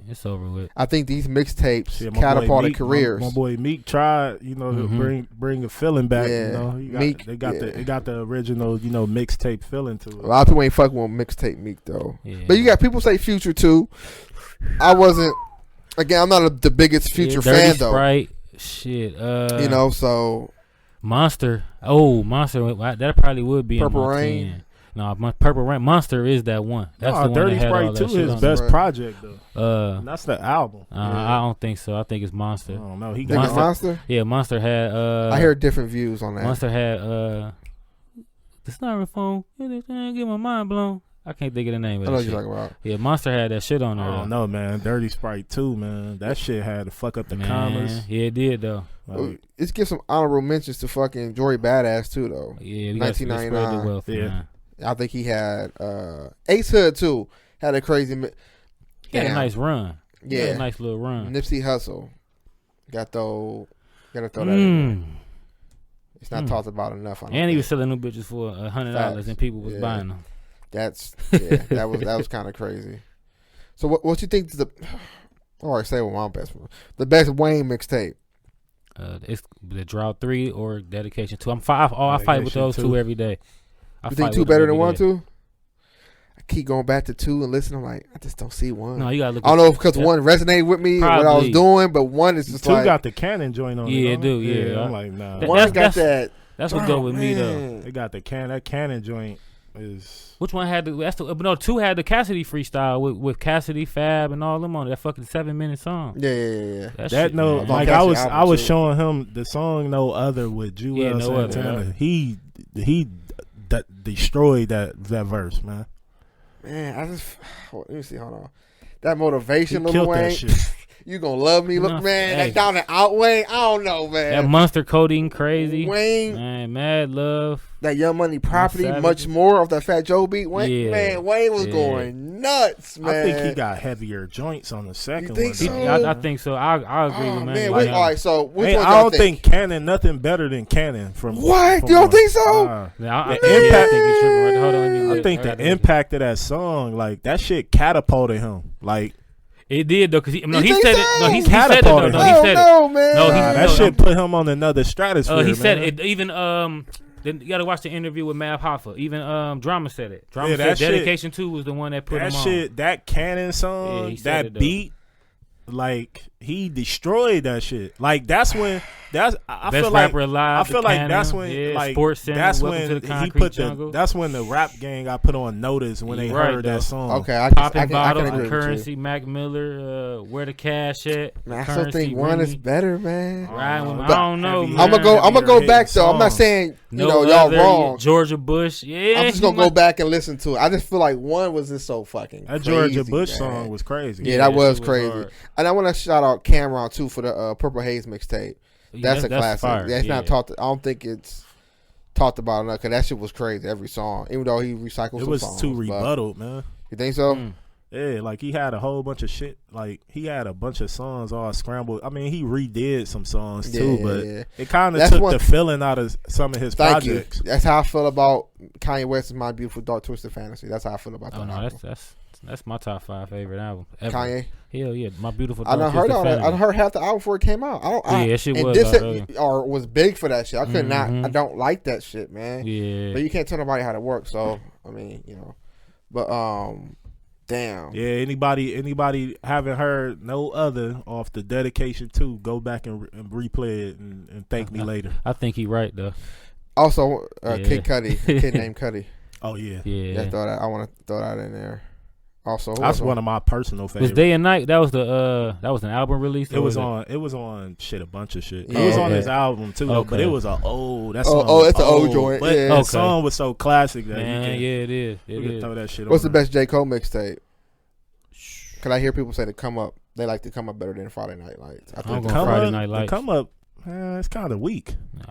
It's over with.
I think these mixtapes catapulted careers.
My boy Meek tried, to bring a feeling back.
Yeah.
Meek, they got the original, mixtape feeling to it.
A lot of people ain't fucking with mixtape Meek though.
Yeah.
But you got people say Future too. I wasn't. Again, I'm not the biggest Future fan though.
Sprite, shit.
So
Monster. Oh, Monster. That probably would be
Purple
in my
Rain.
10. No, Purple Rain. Monster is that one. That's the one
Dirty
that had all
Sprite
that
2
shit
his
on
best
Right.
project though.
it.
That's the album.
I don't think so. I think it's Monster.
I don't know. He
Think it's
got
Monster?
Yeah, Monster had.
I hear different views on that.
Monster had. The styrofoam. Get my mind blown. I can't think of the name of
I know
that
what
shit.
you're talking about.
Yeah, Monster had that shit on there.
I don't know, man. Dirty Sprite 2, man. That shit had to fuck up the
Man,
commas.
yeah, it did though.
Like,
Let's give some honorable mentions to fucking Jory Badass too, though.
Yeah, we got to spread the
1999.
wealth,
Yeah.
man.
I think he had Ace Hood too. Had a crazy.
He had a nice run. He had
Yeah,
a nice little run.
Nipsey Hussle. Gotta throw that in there. It's not talked about enough.
And he was selling them bitches for $100, and people was buying them.
That was kind of crazy. So what you think is the? All right, say what my best one. The best Wayne mixtape.
It's the Drought 3 or Dedication 2. I fight with those 2 every day.
You think 2 better than 1, 2? I keep going back to 2 and listening. I'm like, I just don't see 1.
No, you gotta look.
I don't know if because 1 resonated with me what I was doing, but 1 is just
2
like
got the Cannon joint on it.
Yeah,
don't
do.
it?
Yeah,
I'm like, nah.
1 got that.
That's what go with me though.
They got the that Cannon joint is.
Which one had the? 2 had the Cassidy freestyle with Cassidy, Fab, and all them on it. That fucking 7-minute song.
Yeah.
That
shit,
no,
man.
like
Cassidy
I was
too.
showing him the song "No Other" with Jewel
No Other,
Santana. He destroyed that verse, man.
Man, I just let me see. Hold on. That motivation,
He
Lil
killed
Wayne.
that shit.
You gonna love me, look, man. That down and out Wayne. I don't know, man.
That Monster Codeine Crazy.
Wayne.
Man, Mad Love.
That Young Money Property,
Savage.
much more of that Fat Joe beat. Wayne,
Yeah.
man, Wayne was going nuts, man.
I think he got heavier joints on the second
think
one.
so?
I think so. I agree with
man,
man.
all right, so which
Hey,
one
I
y'all
don't think Cannon nothing better than Cannon from
What?
from
You don't
one.
think so?
I
The
think
impact-
you're tripping right there. Hold on, let me
I
look.
think the impact of that song, like that shit catapulted him. Like
It did though, cause he
think
said
so?
it. No, he said it.
Catapulted.
No, he said
no,
it.
man.
No, he
that
no,
shit put him on another stratosphere.
He said
man.
it. Even then you gotta watch the interview with Mav Hoffa. Even Drama said it. Drama
Yeah,
said
that shit-
Dedication 2 was the one that put
That
him on.
shit, that Cannon song,
Yeah, he said
that
it, though.
beat, like he destroyed that shit. Like I
Best
feel like
rapper alive.
I feel
the
like
Cannon,
that's when
yeah,
like
Sports Center,
that's
Welcome
when
to the
he
Concrete
put
Jungle.
that's when the rap gang got put on notice when they
You right,
heard that
though.
song.
Okay, I
Popping
can
Bottles,
agree
The
with you.
Currency, Mac Miller, Where the Cash at.
Man, I
The
still
Currency,
think 1 is
Remy.
better, man.
Right, I
But
don't know.
heavy-
I'm
man.
gonna go
Heavier
back though.
hitting
I'm not
songs.
saying
No
y'all
other,
wrong.
Georgia Bush. Yeah,
I'm just gonna go back and listen to it. I just feel like 1 was just so fucking
That
crazy,
Georgia Bush
man.
song was crazy.
Yeah, that was
shit was
crazy.
hard.
And I want to shout out Cameron too for the Purple Haze mixtape. That's a classic.
fire,
That's
yeah.
not talked. I don't think it's talked about enough because that shit was crazy. Every song, even though he recycled
It
some
was
songs.
too
but-
rebutted, man.
You think so?
Yeah, like he had a whole bunch of shit. Like he had a bunch of songs all scrambled. I mean, he redid some songs too,
Yeah,
but
yeah.
it kind of
That's
took
one-
the feeling out of some of his
Thank
projects.
you. That's how I feel about Kanye West's "My Beautiful Dark Twisted Fantasy." That's how I feel about that
Oh no,
album.
that's my top 5 favorite album ever.
Kanye.
Hell yeah, My Beautiful
I
Dark
done heard
Twisted
all that. I
Fantasy.
done heard half the album before it came out.
Yeah, that shit
and
was
this
out early.
or was big for that shit. I could not. I don't like that shit, man.
Yeah.
But you can't tell nobody how to work. So I mean, But damn.
Yeah, anybody haven't heard No Other off the Dedication 2, go back and replay it and thank me later.
I think he right though.
Also,
Yeah.
Kid Cudi, a kid named Cudi.
Oh yeah,
Yeah.
I want to throw that in there. Also,
that's one of my personal favorites.
Was Day and Night? That was an album release.
It
or
was
it?
It was on shit, a bunch of shit.
Yeah.
It was on
Okay.
his album too, though, but
Okay.
it was a old. That
Oh,
song was
it's an old
old
joint,
But
yeah.
that
Okay.
song was so classic that
Man,
you can,
yeah, it is.
you
It
can
is.
throw that shit.
What's the
on
best J. Cole mixtape? Cause I hear people say the Come Up. They like to Come Up better than Friday Night Lights. I
I'm
think.
going
Come
Friday
Up,
Night
the
Lights.
Come Up, it's kind of weak.
No,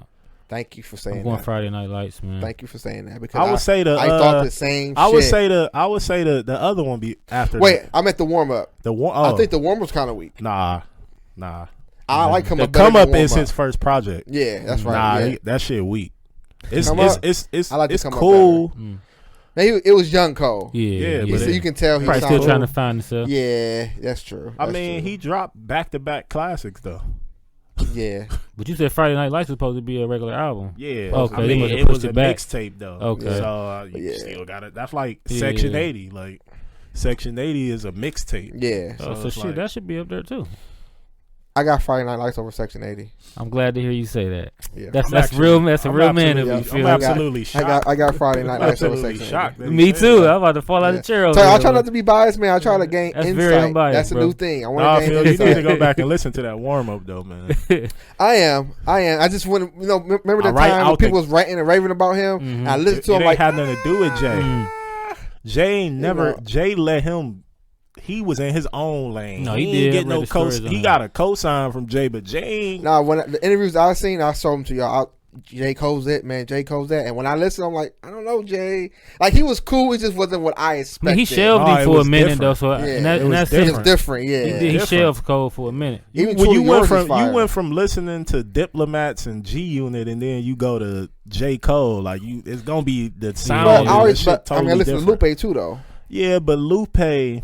Thank you for
I'm
saying
going
that.
Friday Night Lights, man.
Thank you for saying that because
I would say the.
I thought the same.
I would
shit.
say the other one be after.
Wait, I'm at the warm up.
the one.
I think the warm up's kind of weak.
Nah.
I like Come
The
Up. better
Come
than
Up
Warm
is his first project.
Yeah, that's right.
Nah,
yeah.
that shit weak. It's
Come
it's
Up?
it's
I like the
it's
Come Up
cool.
Mm.
Man, it was young Cole.
Yeah,
but
So
it-
you can tell he
probably
sounded
still trying to find himself.
Yeah, that's true.
I
That's
mean,
true.
he dropped back-to-back classics though.
Yeah.
But you said Friday Night Lights was supposed to be a regular album.
Yeah.
Okay,
I
they
mean,
must have
it was
pushed
a
it back.
mixtape though.
Okay.
So you
Yeah.
still got it. That's like
Yeah.
Section 80. Like Section 80 is a mixtape.
Yeah.
So
it's
shit,
like-
that should be up there too.
I got Friday Night Lights over Section 80.
I'm glad to hear you say that.
Yeah.
That's a real man of you.
I'm absolutely shocked.
I got Friday Night Lights over
absolutely
Section
shocked.
80.
Me too. I'm about to fall out of the chair. Over
So I
here,
try not to be biased, man. I try to gain
That's
insight.
very unbiased,
That's a
bro.
new thing. I
Nah,
want to gain
you need to
insight.
go back and listen to that warm up though, man.
I am. I just want to, remember the
Right
time
out
when people
the-
was ranting and raving about him?
Mhm.
And I listened to
It
him
ain't
like,
had nothing to do with Jay. Jay ain't never.
know.
Jay let him. He was in his own lane.
No, he
ain't
did.
get
I
no
read the stories on
He
him.
got a cosign from Jay, but Jay ain't.
nah, when the interviews I seen, I showed them to y'all. J. Cole's it, man. J. Cole's that. And when I listened, I'm like, I don't know, Jay. Like, he was cool. It just wasn't what I
I
expected.
mean, he shelved
No,
him
it
for a
was
minute
different.
though, so
Yeah,
and that's
it was
different.
different, yeah.
He
different.
shelved Cole for a minute.
Even
When
Truly
you went
Yours is
from
fire.
you went from listening to Diplomats and G Unit, and then you go to J. Cole, like it's gonna be the sound.
But
and
I always,
shit
but,
totally
I listen
different.
to Lupe too, though.
Yeah, but Lupe,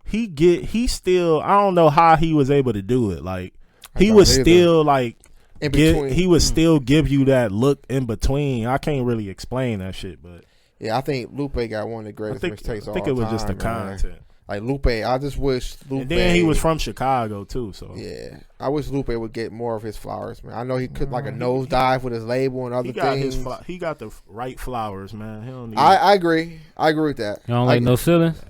he still. I don't know how he was able to do it. Like he
don't
was
either.
still like.
In between.
He would still give you that look in between. I can't really explain that shit, but
Yeah, I think Lupe got one of the
I
greatest
think
mixtapes of
it
all
was just the
time, man.
content.
Like Lupe, I just wish Lupe.
And then he was from Chicago too, so
Yeah, I wish Lupe would get more of his flowers, man. I know he could like a nosedive with his label and other
he got
things.
he got the right flowers, man. He don't need
I agree. I agree with that.
You don't like No Ceilings?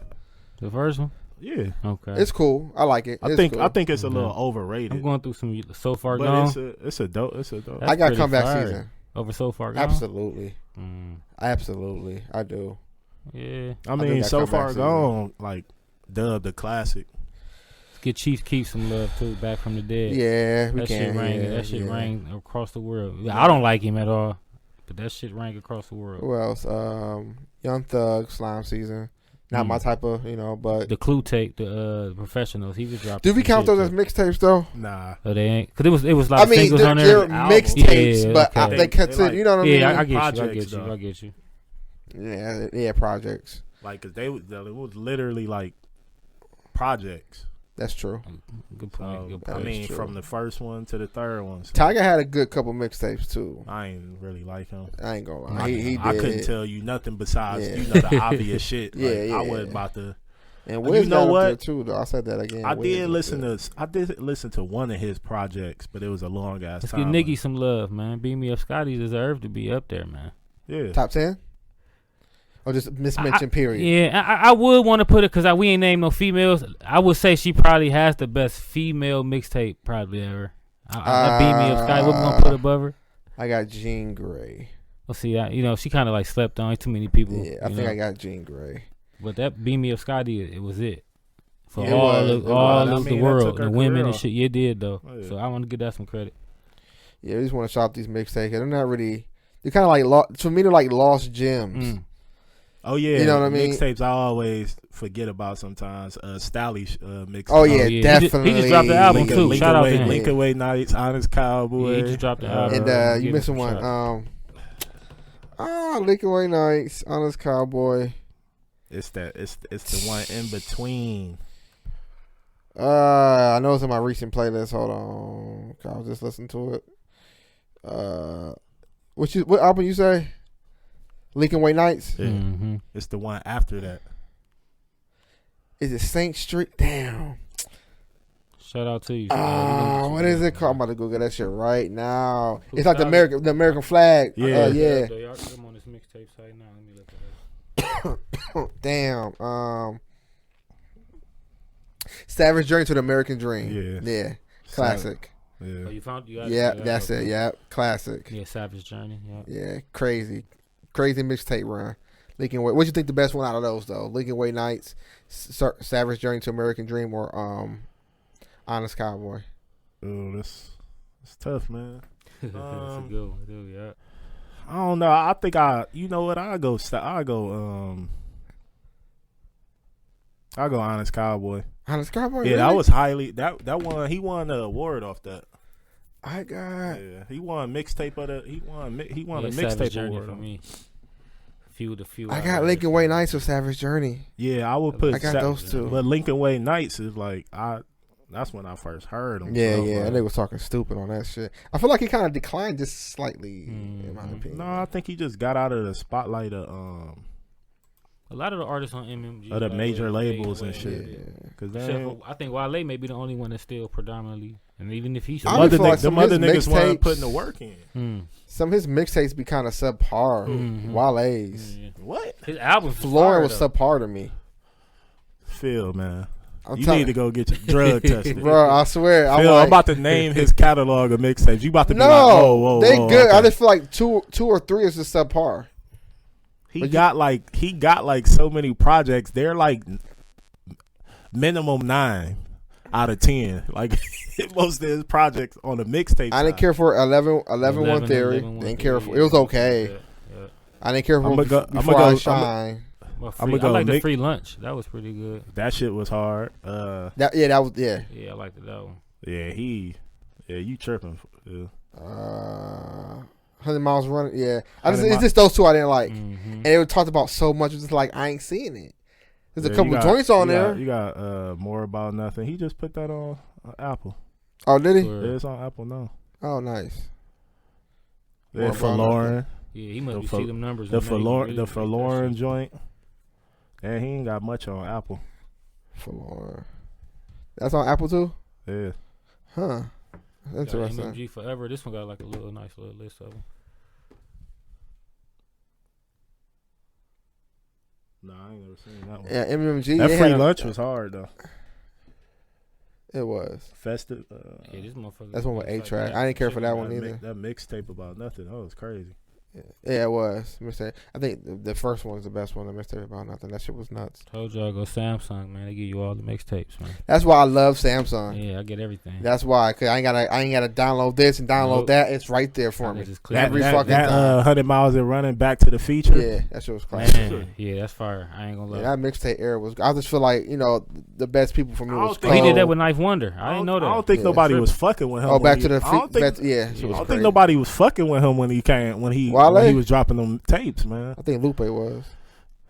The first one?
yeah.
Okay.
It's cool. I like it.
I
It's
think
cool.
I think it's a little overrated.
I'm going through some So Far
but
Gone.
it's a dope. It's a dope.
That's
I got
pretty
comeback
fire.
season.
Over So Far Gone?
Absolutely,
Mm,
absolutely. I do.
yeah.
I
do
mean,
got
so
comeback
far
season.
gone, like dubbed the classic.
Get Chief Keef some love too, Back from the Dead.
Yeah, we
that
can.
shit rang.
Yeah,
That shit
yeah.
rang across the world. I don't like him at all, but that shit rang across the world.
Who else? Young Thug, Slime Season. Not my type of, but
The Clue tape, the Professionals, he was dropping.
do we
some
count
shit,
those as
too.
mixtapes though?
Nah,
Oh, they ain't, cause it was like
I mean,
singles on
they're
there.
mixtapes,
Yeah,
but
okay.
they consider,
like-
you know what I mean?
Yeah, I get you. I
Projects,
get you.
though.
I get you.
Yeah, projects.
like cause it was literally like projects.
That's true.
Good point.
So,
Good
I
point.
mean,
true.
from the first one to the third one. So
Tiger had a good couple mixtapes too.
I ain't really like him.
I ain't gonna lie. He
I
did.
couldn't tell you nothing besides
Yeah.
the obvious shit. Like,
Yeah,
I
yeah.
wasn't about to.
And
You
Wiz
know
got up
what?
there too, though. I said that again.
I
Wiz
did
was
listen
good.
to. I did listen to one of his projects, but it was a long ass
Let's
time.
give Nicki some love, man. Beat Me Up Scotty deserve to be up there, man.
Yeah.
Top 10? Or just mismentioned period?
Yeah, I would want to put it because we ain't named no females. I would say she probably has the best female mixtape probably ever. I Beat Me Up Scotty. What we gonna put above her?
I got Jean Grey.
Well, see, she kind of like slept on. Too many people.
Yeah, I think I got Jean Grey.
But that Beat Me Up Scotty, it was it. For
Yeah,
all
it
of
was.
I
the
mean, that
world,
took her
the women
career
and
off.
shit. Yeah, it did though.
Oh, yeah.
So I want to give that some credit.
Yeah, we just want to shout out these mixtapes. They're not really. They're kind of like for me. They're like lost gems.
Oh yeah.
You know what I mean?
Mixtapes I always forget about sometimes. Stylish mixtape.
Oh yeah,
yeah.
definitely.
He just dropped the album,
Lincoln,
too.
Lincoln
Shout out
Way,
to him.
Lincoln Way Nights, Honest Cowboy.
Yeah, he just dropped the album.
And you
Give
missing
him
one.
some shout.
Lincoln Way Nights, Honest Cowboy.
It's the one in between.
I know it's in my recent playlist. Hold on, I was just listening to it. What album you say? Lincoln Way Nights.
Yeah.
Mm-hmm.
It's the one after that.
Is it Saint Street? Damn.
Shout out to you.
What is it called? I'm about to Google that shit right now.
Who
It's like the
started?
American flag.
Yeah.
Yeah.
I'm on this mixtape site now. Let me look at it.
Damn. Savage Journey to the American Dream. Yeah. Classic.
Yeah.
Oh, you got
Yeah,
it?
that's
Okay.
it. Yeah. Classic.
Yeah, Savage Journey. Yeah.
Yeah. Crazy mixtape run. Lincoln Way. What you think the best one out of those though? Lincoln Way Nights, Savage Journey to American Dream, or Honest Cowboy?
Oh, that's tough, man.
That's a good one, too. Yeah.
I don't know. I think you know what? I'll go Honest Cowboy.
Honest Cowboy.
Yeah, that
really?
was highly that one. He won the award off that.
I got.
Yeah, he won mixtape of the. He won a
Savage
mixtape
Journey
award
for
on
me. Few.
I got Lincoln Way Nights or Savage Journey.
Yeah, I would put.
I got those two.
But Lincoln Way Nights is like that's when I first heard him.
Yeah,
So,
yeah.
like,
They was talking stupid on that shit. I feel like he kind of declined just slightly, in my opinion.
No, I think he just got out of the spotlight of
A lot of the artists on MMG,
Of the
like,
major
they
labels
fade
and
away.
shit.
Yeah.
Cause
I think Wale may be the only one that's still predominantly, and even if he's
I don't feel like
the
some of
other
his
niggas weren't
mixtapes-
putting the work in.
Some of his mixtapes be kind of subpar. Wale's.
What?
His album
Flooring was subpar to me.
Phil, man.
I'm
You
telling-
need to go get your drug tested.
Bro, I swear.
Phil,
like,
I'm about to name his catalog of mixtapes. You about to be
no,
like, whoa,
they good.
okay.
I just feel like two or three is just subpar.
He got like so many projects. They're like minimum 9 out of 10. Like most of his projects on the mixtape.
I didn't care for 11-1 Theory. Didn't care for it. Was okay.
Yeah.
I didn't care for Before I Shine.
I like the Free Lunch. That was pretty good.
That shit was hard.
That was.
Yeah, I liked that one.
Yeah, you tripping. Yeah.
100 Miles Running. Yeah, it's just those two I didn't like, and they were talked about so much. It's just like I ain't seeing it. There's a couple joints on there.
You got More About Nothing. He just put that on Apple.
Oh, did he?
Yeah, it's on Apple now.
Oh, nice.
Yeah, for Lauren.
Yeah, he must see them numbers.
The Forlorn joint. And he ain't got much on Apple.
Forlorn. That's on Apple too?
Yeah.
Huh. Interesting.
MMG Forever. This one got like a nice little list of them.
No, I ain't never seen that one.
Yeah, MMG.
That Free Lunch was hard though.
It was.
Festive.
Yeah, this motherfucker.
That's one with A-Track. I didn't care for that one either.
That mixtape About Nothing. That was crazy.
Yeah, it was. I think the first one was the best one. The mixtape About Nothing. That shit was nuts.
Told y'all go Samsung, man. They give you all the mixtapes, man.
That's why I love Samsung.
Yeah, I get everything.
That's why, cause I ain't gotta download this and download that. It's right there for me. Every fucking time.
100 Miles of Running Back to the Feature.
Yeah, that shit was crazy.
Yeah, that's fire. I ain't gonna lie.
Yeah, that mixtape era was. I just feel like the best people for me was.
He did that with Knife Wonder. I didn't know that.
I don't think nobody was fucking with him.
Oh, Back to the
I don't think nobody was fucking with him when he was dropping them tapes, man.
I think Lupe was.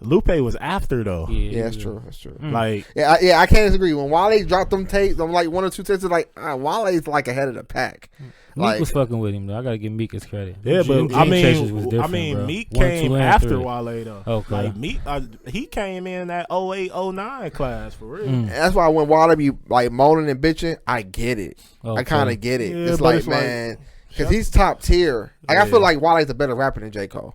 Lupe was after though.
Yeah, that's true. That's true.
Like,
I can't disagree. When Wale dropped them tapes, I'm like 1 or 2 tapes. Like Wale's like ahead of the pack.
Meek was fucking with him though. I gotta give Meek his credit.
Yeah, but I mean,
bro.
Meek
1,
came
2, and
after
3.
Wale though.
Okay.
Like Meek, he came in that 08-09 class for real.
And that's why when Wale be like moaning and bitching, I get it.
Okay.
I kind of get it.
Yeah,
it's like, man, because he's top tier. Like I feel like Wale's a better rapper than J. Cole.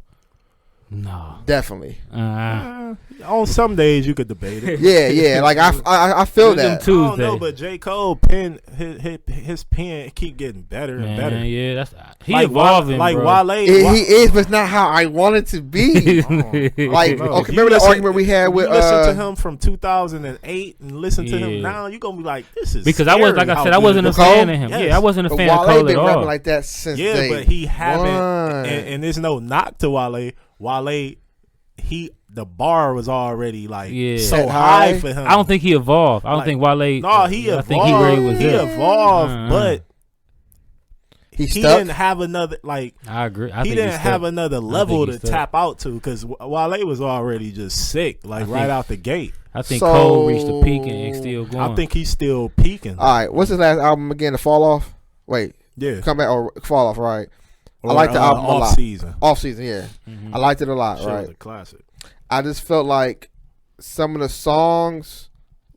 No,
definitely.
On some days you could debate it.
Yeah. Like I feel that.
I don't know, but J. Cole pen his pen keep getting better and better.
Yeah, that's he
like
evolving.
Like
bro.
Wale,
he is, but it's not how I want it to be. Like, okay, remember the argument we had with?
Listen to him from 2008 and listen to him now. You gonna be like, this is
because I was like I said, I wasn't a fan of him.
Yes.
Yeah, I wasn't a fan of
Wale
Cole at
been rapping
all.
like that since
yeah, but he haven't.
one.
And there's no knock to Wale. Wale, the bar was already like so high for him.
I don't think he evolved. I don't think Wale.
No, he evolved.
I think he really was
he
there.
evolved, but
he
didn't have another like.
I agree.
He didn't have another level to tap out to because Wale was already just sick, like right out the gate.
I think Cole reached the peak and still going.
I think he's still peaking.
All right, what's his last album again? The Fall Off. Wait,
come
back or Fall Off? Right.
Or,
I like the album a lot. Off season, yeah.
Mm-hmm.
I liked it a lot.
Shit
right,
was a classic.
I just felt like some of the songs,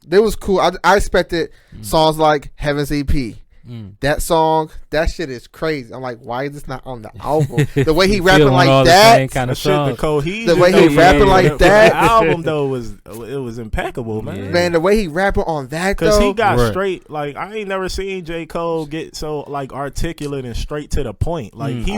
they was cool. I expected songs like Heaven's EP. That song, that shit is crazy. I'm like, why is this not on the album? The way he rapping like that,
kind of
shit, the
way he rapping like that,
the album though was impeccable, man.
Yeah. Man, the way he rapping on that,
because he got straight. Like I ain't never seen J. Cole get so like articulate and straight to the point. Like he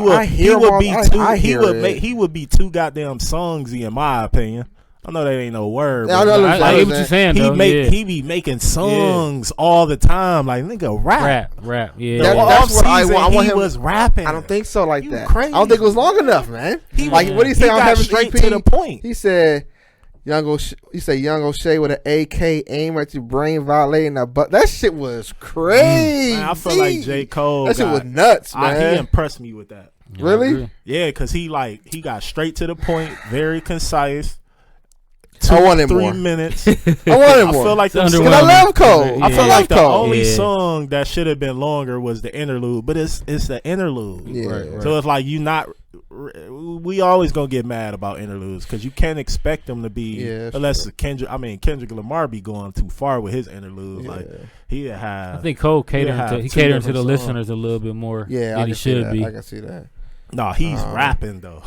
would be too goddamn songsy in my opinion. I know that ain't no word.
I get what you're saying.
He be making songs all the time. Like nigga, rap.
Yeah,
that's what I want.
He was rapping.
I don't think so. Like that.
Crazy.
I don't think it was long enough, man. What did he say on Heaven's
straight
EP?
To the point.
He said, Young O'Shea with an AK aim at your brain, violating that butt. That shit was crazy.
Man, I feel like J. Cole.
That shit was nuts, man.
He impressed me with that.
Really?
Yeah, because he got straight to the point, very concise.
I wanted
3
more.
minutes.
I wanted more.
I feel like
because I love Cole.
I feel like the only song that should have been longer was the interlude, but it's the interlude.
Yeah.
So it's like you not we always gonna get mad about interludes because you can't expect them to be unless Kendrick Lamar be going too far with his interludes. Like he have.
I think Cole catering to the listeners a little bit more.
Yeah,
than he should be.
I can see that.
No, he's rapping though.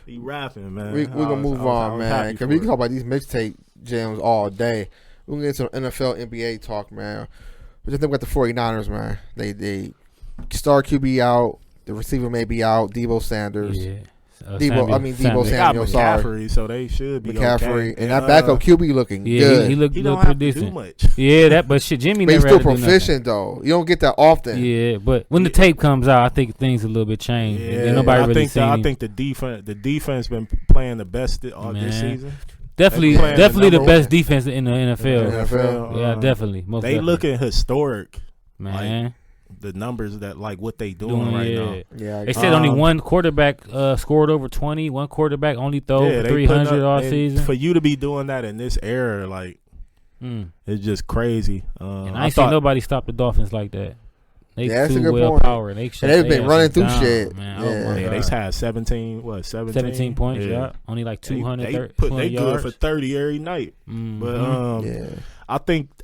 He rapping, man.
We're gonna move on, man, because we can talk about these mixtape gems all day. We're gonna get some NFL, NBA talk, man. What you think about the 49ers, man? They star QB out. The receiver may be out. Debo Sanders.
Yeah.
Debo Samuel.
McCaffrey, so they should be
McCaffrey,
okay.
and that backup QB looking good.
He looked
He don't
pretty
have to
decent.
do much.
Yeah, but Jimmy
But he's
never
still
had to do
proficient though. You don't get that often.
Yeah, but when the tape comes out, I think things a little bit change.
Yeah,
Nobody
I
really
think
seen him.
I think the defense been playing the best this season.
Definitely the best defense in the NFL. Yeah, definitely.
They looking historic,
man.
Like, the numbers that like what they doing right now.
Yeah,
they said only one quarterback scored over 20. One quarterback only threw for 300 all season.
For you to be doing that in this era, like it's just crazy.
And I ain't seen nobody stop the Dolphins like that. They
that's
too
a good
well
point.
powered. They've
been running through
down,
shit.
Man.
They had 17 points.
Yeah, only like 200.
They
yards.
good for 30 every night.
Mm-hmm.
But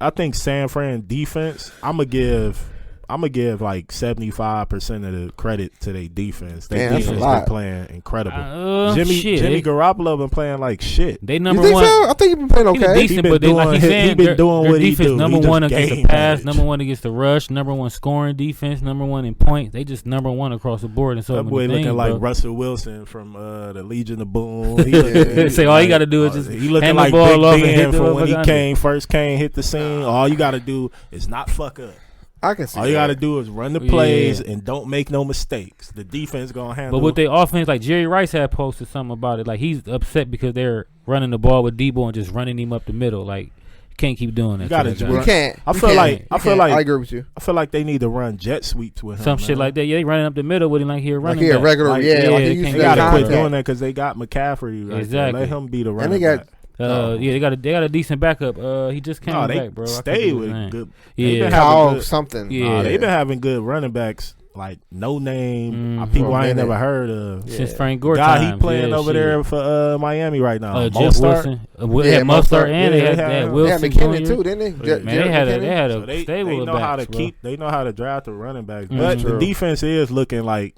I think San Fran defense. I'm gonna give like 75% of the credit to their defense. Their defense been playing incredible. Jimmy Garoppolo been playing like shit.
They number
you think
one.
So? I think he been playing okay.
He been doing
what he do.
Number one against the pass, number one against the rush, number one scoring defense, number one in points. They just number one across the board. And so
that boy looking like Russell Wilson from the Legion of Boom. They
say all you got to do is just
he looking
hand
like
the ball
Big Ben from when he
came
first hit the scene. All you got to do is not fuck up.
I can see
all you got to do is run the plays and don't make no mistakes. The defense gonna handle.
But with their offense, like Jerry Rice had posted something about it. Like he's upset because they're running the ball with Debo and just running him up the middle. Like you can't keep doing that.
You can't.
I feel like
I agree with you.
I feel like they need to run jet sweeps with him.
Some shit like that. Yeah, they running up the middle with him like he a running
back.
regular.
Like
they gotta quit doing that because they got McCaffrey. Right
exactly.
Let him be the running.
And they got.
They got a decent backup. He just came back, bro.
Stay with good.
Yeah, Kyle something.
Yeah, they've been having good running backs. Like no name people I ain't never heard of
since Frank Gore.
Guy he playing over there for Miami right now.
Jeff Wilson. They had Mostert and they had Wilson.
They had McKinnon too, didn't they?
Man, they had a stable.
They know how to keep. They know how to draft the running backs. But the defense is looking like.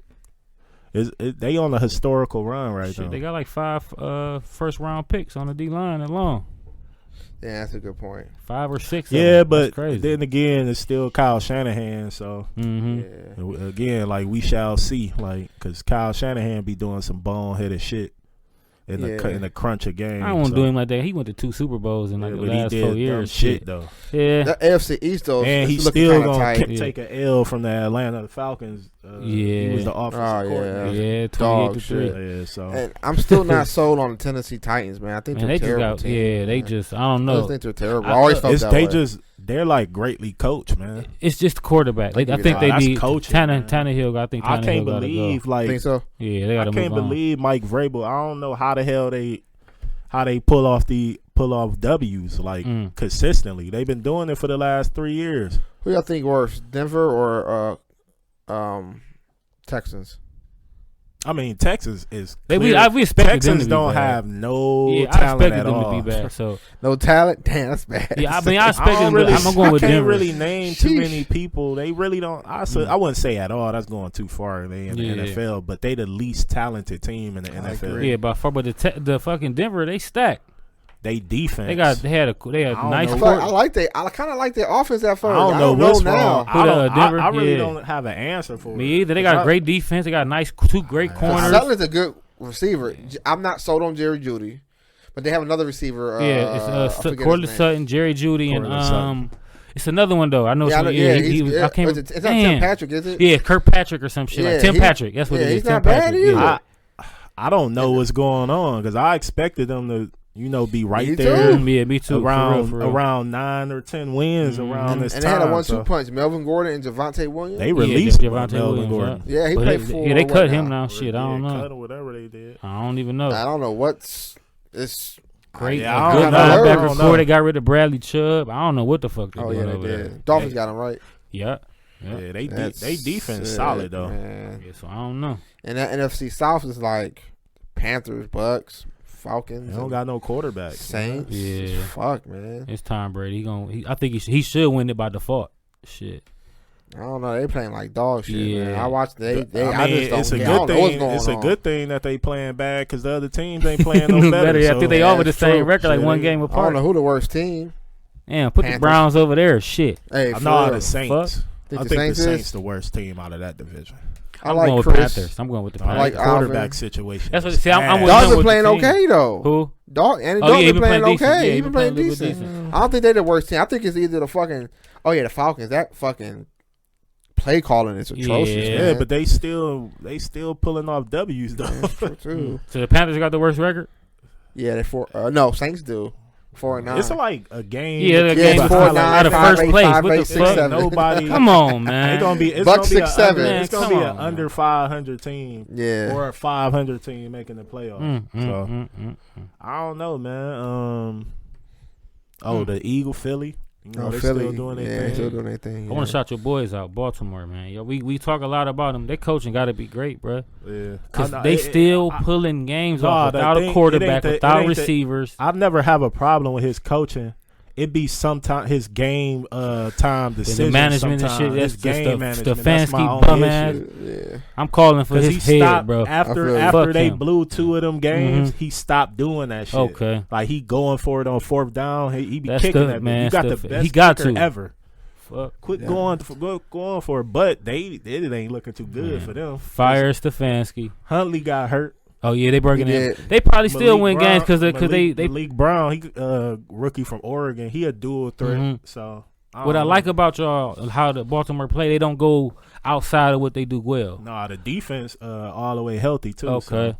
They on a historical run right now.
They got like 5 first round picks on the D line alone.
Yeah, that's a good point.
5 or 6.
Yeah, but then again, it's still Kyle Shanahan. So again, like we shall see, like because Kyle Shanahan be doing some boneheaded shit in the crunch of games.
I don't want to do him like that. He went to 2 Super Bowls in like the last 4 years.
Shit though.
Yeah,
the AFC East though,
and he's still gonna take an L from the Atlanta Falcons. He was the offensive coordinator.
28-3.
Yeah, so
and I'm still not sold on the Tennessee Titans, man. I think they're terrible.
They just I don't know.
I think they're terrible. I always felt that way.
They're like greatly coached, man.
It's just the quarterback. I think they need
coaching.
Tannehill. I think Tannehill
I can't believe
like. Think so?
Yeah, they got to move on.
I can't believe Mike Vrabel. I don't know how the hell they pull off W's like consistently. They've been doing it for the last 3 years.
Who y'all think worse, Denver or Texans?
I mean, Texas is.
We expected
Texans
them to be
don't
bad.
have no talent at all.
Them to be bad. So
no talent. Damn, that's bad.
Yeah, I mean, I expected them. I'm going with Denver.
I can't really name too many people. They really don't. I wouldn't say at all. That's going too far. They in the NFL, but they the least talented team in the NFL.
Yeah, by far. But the fucking Denver, they stacked.
They defense.
They had nice.
I kind of like their offense at first.
I don't know what's
now.
I really don't have an answer for
me either. They got a great defense. They got 2 great corners.
Sutton's a good receiver. I'm not sold on Jerry Jeudy, but they have another receiver.
It's Cortland Sutton, Jerry Jeudy, and it's another one though. I know.
It's not Tim Patrick, is it?
Yeah, Kirkpatrick or some shit. Like Tim Patrick. That's what it is.
He's not bad either.
I don't know what's going on because I expected them to. Be right there.
Yeah, me too.
Around 9 or 10 wins around this time.
And they had a 1-2 punch. Melvin Gordon and Javonte Williams.
They released
Melvin Gordon.
Yeah, he played 4.
Yeah, they cut him now. Shit, I don't know.
Cut him, whatever they did.
I don't even know.
I don't know what's it's
great.
Good
linebacker core. They got rid of Bradley Chubb. I don't know what the fuck they're doing over there.
Dolphins got him right.
Yeah.
Yeah, they defense solid though.
Yeah, so I don't know.
And that NFC South is like Panthers, Bucks, Falcons.
They don't got no quarterback.
Saints.
Yeah.
Fuck, man.
It's Tom Brady. I think he should win it by default. Shit.
I don't know. They playing like dog shit,
Yeah.
man. I watched I
mean,
just don't
it's a
care. I
good
don't know what's
thing.
going
It's a
on.
good thing that they playing bad because the other teams ain't playing no better.
Yeah, I
so
think they all with the
that's
same
true.
record, like
Shit,
one game
I
apart.
don't know who the worst team.
Damn, put
Panthers.
the Browns over there. Shit.
Hey,
I
for
know
real.
the Saints.
Think
I
the
think
Saints
the
is?
Saints the worst team out of that division.
I
I'm
like
going with
Chris.
Panthers. I'm going with the
I
Panthers.
like quarterback situation.
That's what. See, I'm with
Dogs
him
been
with
playing
the team.
okay though.
Who?
Andy
Oh,
Dalton
yeah, he
been playing
decent.
okay.
Yeah,
He been playing
a little bit
decent. I don't think they're the worst team. I think it's either the fucking the Falcons. That fucking play calling is atrocious.
Yeah.
man.
But they still pulling off W's though.
Yeah, true, too.
So the Panthers got the worst record.
Yeah, they no Saints do 4-9.
It's like a game.
Yeah, the
Yeah,
game
it's
out
4-9,
of
5-8,
first place.
5-8,
What the
6-7.
fuck?
Nobody.
Come on, man.
It's gonna be. It's
Bucks
gonna be
6-7.
It's gonna be
Man,
an
come on,
under 500 team.
Yeah.
Or a 500 team making the playoffs. So I don't know, man. The Eagle Philly. You know, they
Philly.
still doing their
Yeah,
thing.
they still doing their thing.
I want to shout your boys out, Baltimore, man. Yo, we talk a lot about them. Their coaching got to be great, bro.
Yeah,
Because they still pulling games off
the
without
thing-
a quarterback,
it ain't
without
the-
receivers.
I've never have a problem with his coaching. It be sometimes his game time decisions.
the management and
sometimes.
shit. That's
His game management.
Stefanski
That's my only
bum
issue.
ass.
Yeah.
I'm calling for
'Cause
his
he
head,
stopped
bro.
after
Fuck
they
him.
blew 2 of them games. He stopped doing that shit.
Okay.
Like he going for it on 4th down. He be
That's
kicking
good,
that
man.
You got
Stuff-
the best
he got
kicker
to.
ever.
Fuck.
Quit going for it. But it ain't looking too good for them.
Fire Stefanski.
Huntley got hurt.
Oh yeah, they bringing
He
in.
did.
They probably still
Malik
win
Brown-
games because they.
Malik Brown, he rookie from Oregon. He a dual threat.
Mhm.
So
What I like about y'all, how the Baltimore play, they don't go outside of what they do well.
No, the defense all the way healthy too.
Okay.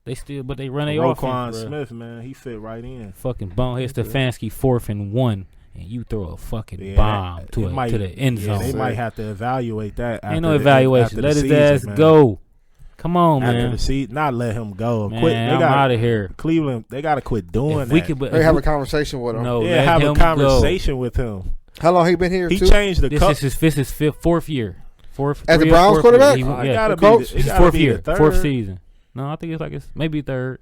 They still, but they run their
Roquan
offense, bro.
Smith, man, he fit right in.
Fucking bonehead Stefanski 4th and 1, and you throw a fucking
Yeah,
bomb
it
to
might-
the end
Yeah,
zone.
they might have to evaluate that.
Ain't no evaluation. Let his ass
man.
go. Come on,
After
man.
the season, not let him go.
Man,
Quit. They
I'm
got
out of here.
Cleveland. They got to quit doing
If
that.
we could,
They have a conversation with him.
no,
yeah,
let
have
him
a conversation with him.
How long he been here?
He
too?
changed the
Go.
cup.
This is his 4th year.
As the Browns quarterback?
Yeah,
It gotta
the
be
coach?
it
his
gotta
4th
be
year,
the third.
4th season. No, I think it's maybe third.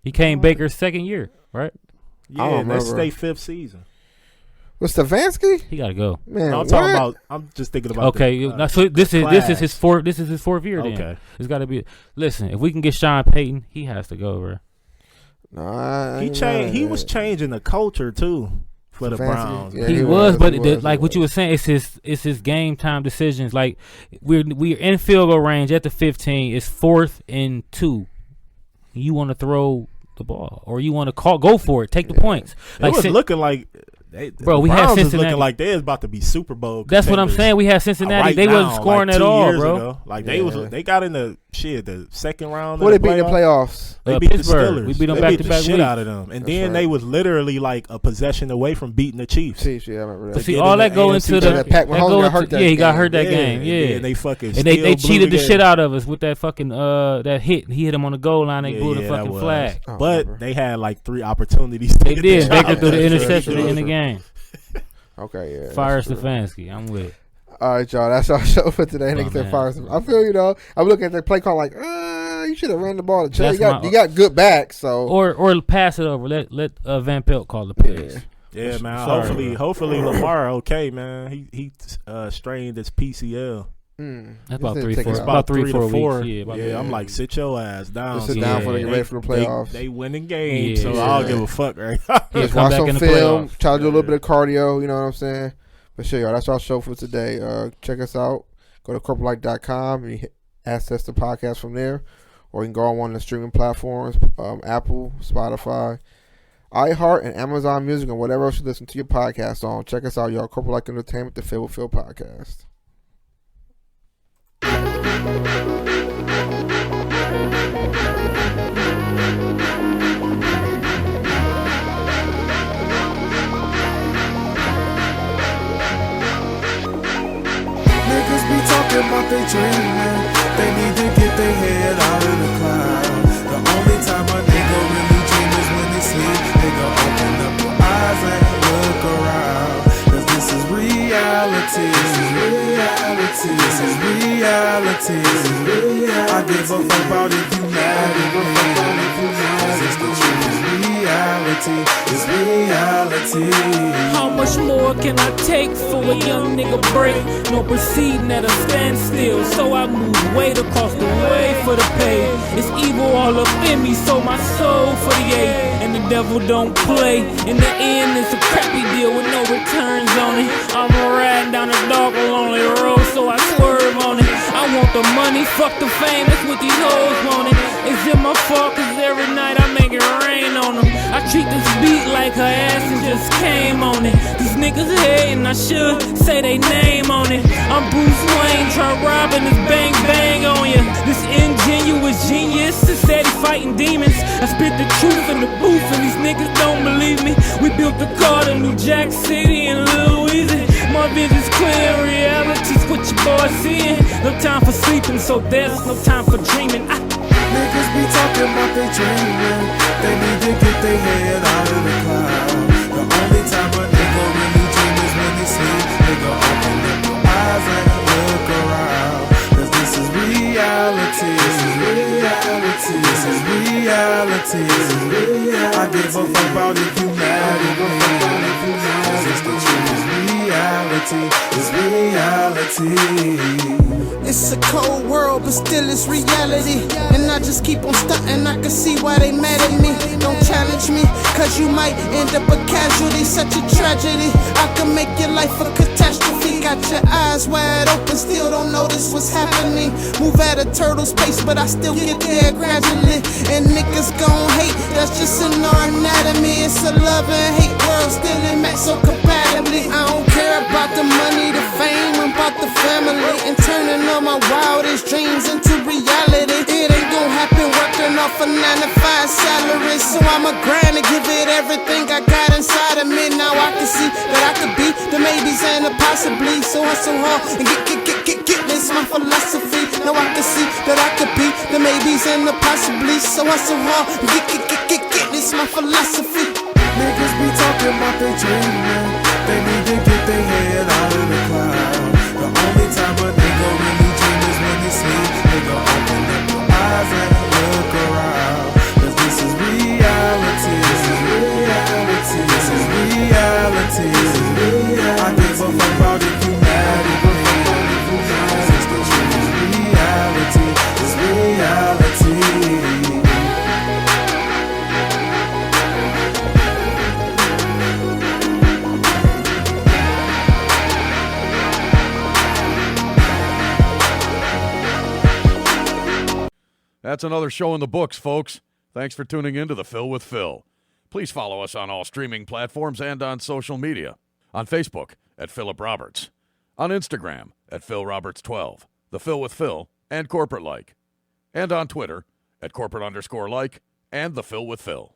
He came Baker's 2nd year, right?
I
Yeah,
don't
that's
remember.
their 5th season.
With Stefanski?
He got to go.
Man,
No, I'm
what?
talking about. I'm just thinking about.
Okay,
the,
so this is
class.
his 4th. This is his 4th year. Then.
Okay.
It's got to be. Listen, if we can get Sean Payton, he has to go, bro.
No, I
He
ain't
changed.
mad
He
at
was
that.
changing the culture too for the
Stefanski?
Browns.
Yeah,
he was, but
he was,
like
he
what you were saying, it's his game time decisions. Like we're in field goal range at the 15. It's 4th and 2. You want to throw the ball, or you want to go for it, take the points.
It
Like
was looking like.
Bro, we had
Browns was
Cincinnati.
looking like they was about to be Super Bowl.
That's what I'm
contenders.
saying. We had Cincinnati.
Right
They
now,
wasn't scoring
like
at
2
all,
years
bro.
ago. Like
Yeah.
they got in the 2nd round.
What they
of the
beat in the playoffs?
They beat
Pittsburgh.
the Steelers.
We beat them
They
back
beat
to
the
back
shit
weeks.
out of them, and
That's
then
right.
they was literally like a possession away from beating the Chiefs.
Chiefs, yeah, I remember that.
But see,
get
all
in
that
the
go
AFC
into the
Championship. Pat Mahomes
go
got
into-
hurt that
yeah, he got
game.
hurt that game. Yeah,
and they fucking
and they
still blew
cheated the
game.
shit out of us with that fucking that hit. He hit him on the goal line. They blew the
that
fucking
was.
flag.
Oh,
But
remember.
they had like 3 opportunities. To
They
get
did.
the
Baker
job
threw the
done.
interception
true,
in the
true.
game.
Okay, yeah.
Fire
that's true.
Stefanski. I'm with it.
All right, y'all. That's our show for today. Niggas said
man.
fire. I feel you though. I'm looking at the play call like, you should have ran the ball to Chad.
That's
You got good backs, so
Or pass it over. Let Van Pelt call the plays.
Yeah, man.
Sorry,
Hopefully Lamar okay, man. He strained his PCL.
That's about
This
3,
nigga
4.
take
About 3,
to
4
4.
weeks. Yeah, about
Yeah, I'm like, sit your ass down.
Just sit down for they get ready for the playoffs.
They winning games,
Yeah.
so I don't give a fuck, right?
He'll
just
come
watch
back
some
in the
film,
playoffs.
try to do a little bit of cardio. You know what I'm saying? But sure, y'all. That's our show for today. Check us out. Go to corporate.com and you access the podcast from there, or you can go on one of the streaming platforms: Apple, Spotify, iHeart, and Amazon Music, and whatever else you listen to your podcast on. Check us out, y'all. Corporate Like Entertainment, the Phil with Phil podcast.
Niggas be talking about they dreaming. They need to get their head out of the cloud. The only time a nigga really dream is when they sleep. Nigga, open up your eyes and look around. Cause this is reality. This is reality. This is reality. I
give a fuck about if you mad at me. Cause it's the truth, it's reality, it's reality.
How much more can I take for a young nigga break? No proceeding at a standstill, so I move weight across the way for the pay. It's evil all up in me, so my soul for the eight. And the devil don't play. In the end, it's a crappy deal with no returns on it. I'm riding down a dark, lonely road, so I swerve on it. I want the money, fuck the fame, that's what these hoes want it. Is it my fault? Cause every night I make it rain on them. I treat this beat like her ass and just came on it. These niggas hating, I should say they name on it. I'm Bruce Wayne, try robbing this bang bang on ya. This ingenuous genius is steady fighting demons. I spit the truth in the booth and these niggas don't believe me. We built the car to New Jack City and Lil Weezy. My vision's clear, reality's what your boy seeing. No time for sleeping, so there's no time for dreaming.
Niggas be talking about they dreaming. They need to get their head out of the cloud. The only time a nigga really dream is when they sleep. Nigga, open up your eyes and look around. Cause this is reality. This is reality. This is reality. I give a fuck about if you mad at me. Cause it's the truth, it's reality. It's reality.
It's a cold world, but still it's reality. And I just keep on stunting, I can see why they mad at me. Don't challenge me, cause you might end up a casualty. Such a tragedy, I can make your life a catastrophe. Got your eyes wide open, still don't notice what's happening. Move at a turtle's pace, but I still get there gradually. And niggas gon' hate, that's just in our anatomy. It's a love and hate world, still it match so compatibly. I don't care about the money, the fame, I'm about the family. And turning all my wildest dreams into reality. It ain't gon' happen working off a 9-to-5 salary. So I'ma grind and give it everything I got inside of me. Now I can see that I could be the maybes and the possibly. So hustle hard and get, this my philosophy. Now I can see that I could be the maybes and the possibly. So hustle hard and get, this my philosophy.
Niggas be talking about they dreaming. They need to get their head out of the cloud. The only time a nigga really dream is when they sleep. Nigga, open up your eyes and look around. Cause this is reality. This is reality. This is reality. I give a fuck about if you mad at me. Cause it's the truth, it's reality. It's reality.
That's another show in the books, folks. Thanks for tuning in to The Phil with Phil. Please follow us on all streaming platforms and on social media. On Facebook, at Philip Roberts. On Instagram, at PhilRoberts12, The Phil with Phil, and Corporate Like. And on Twitter, at Corporate_Like, and The Phil with Phil.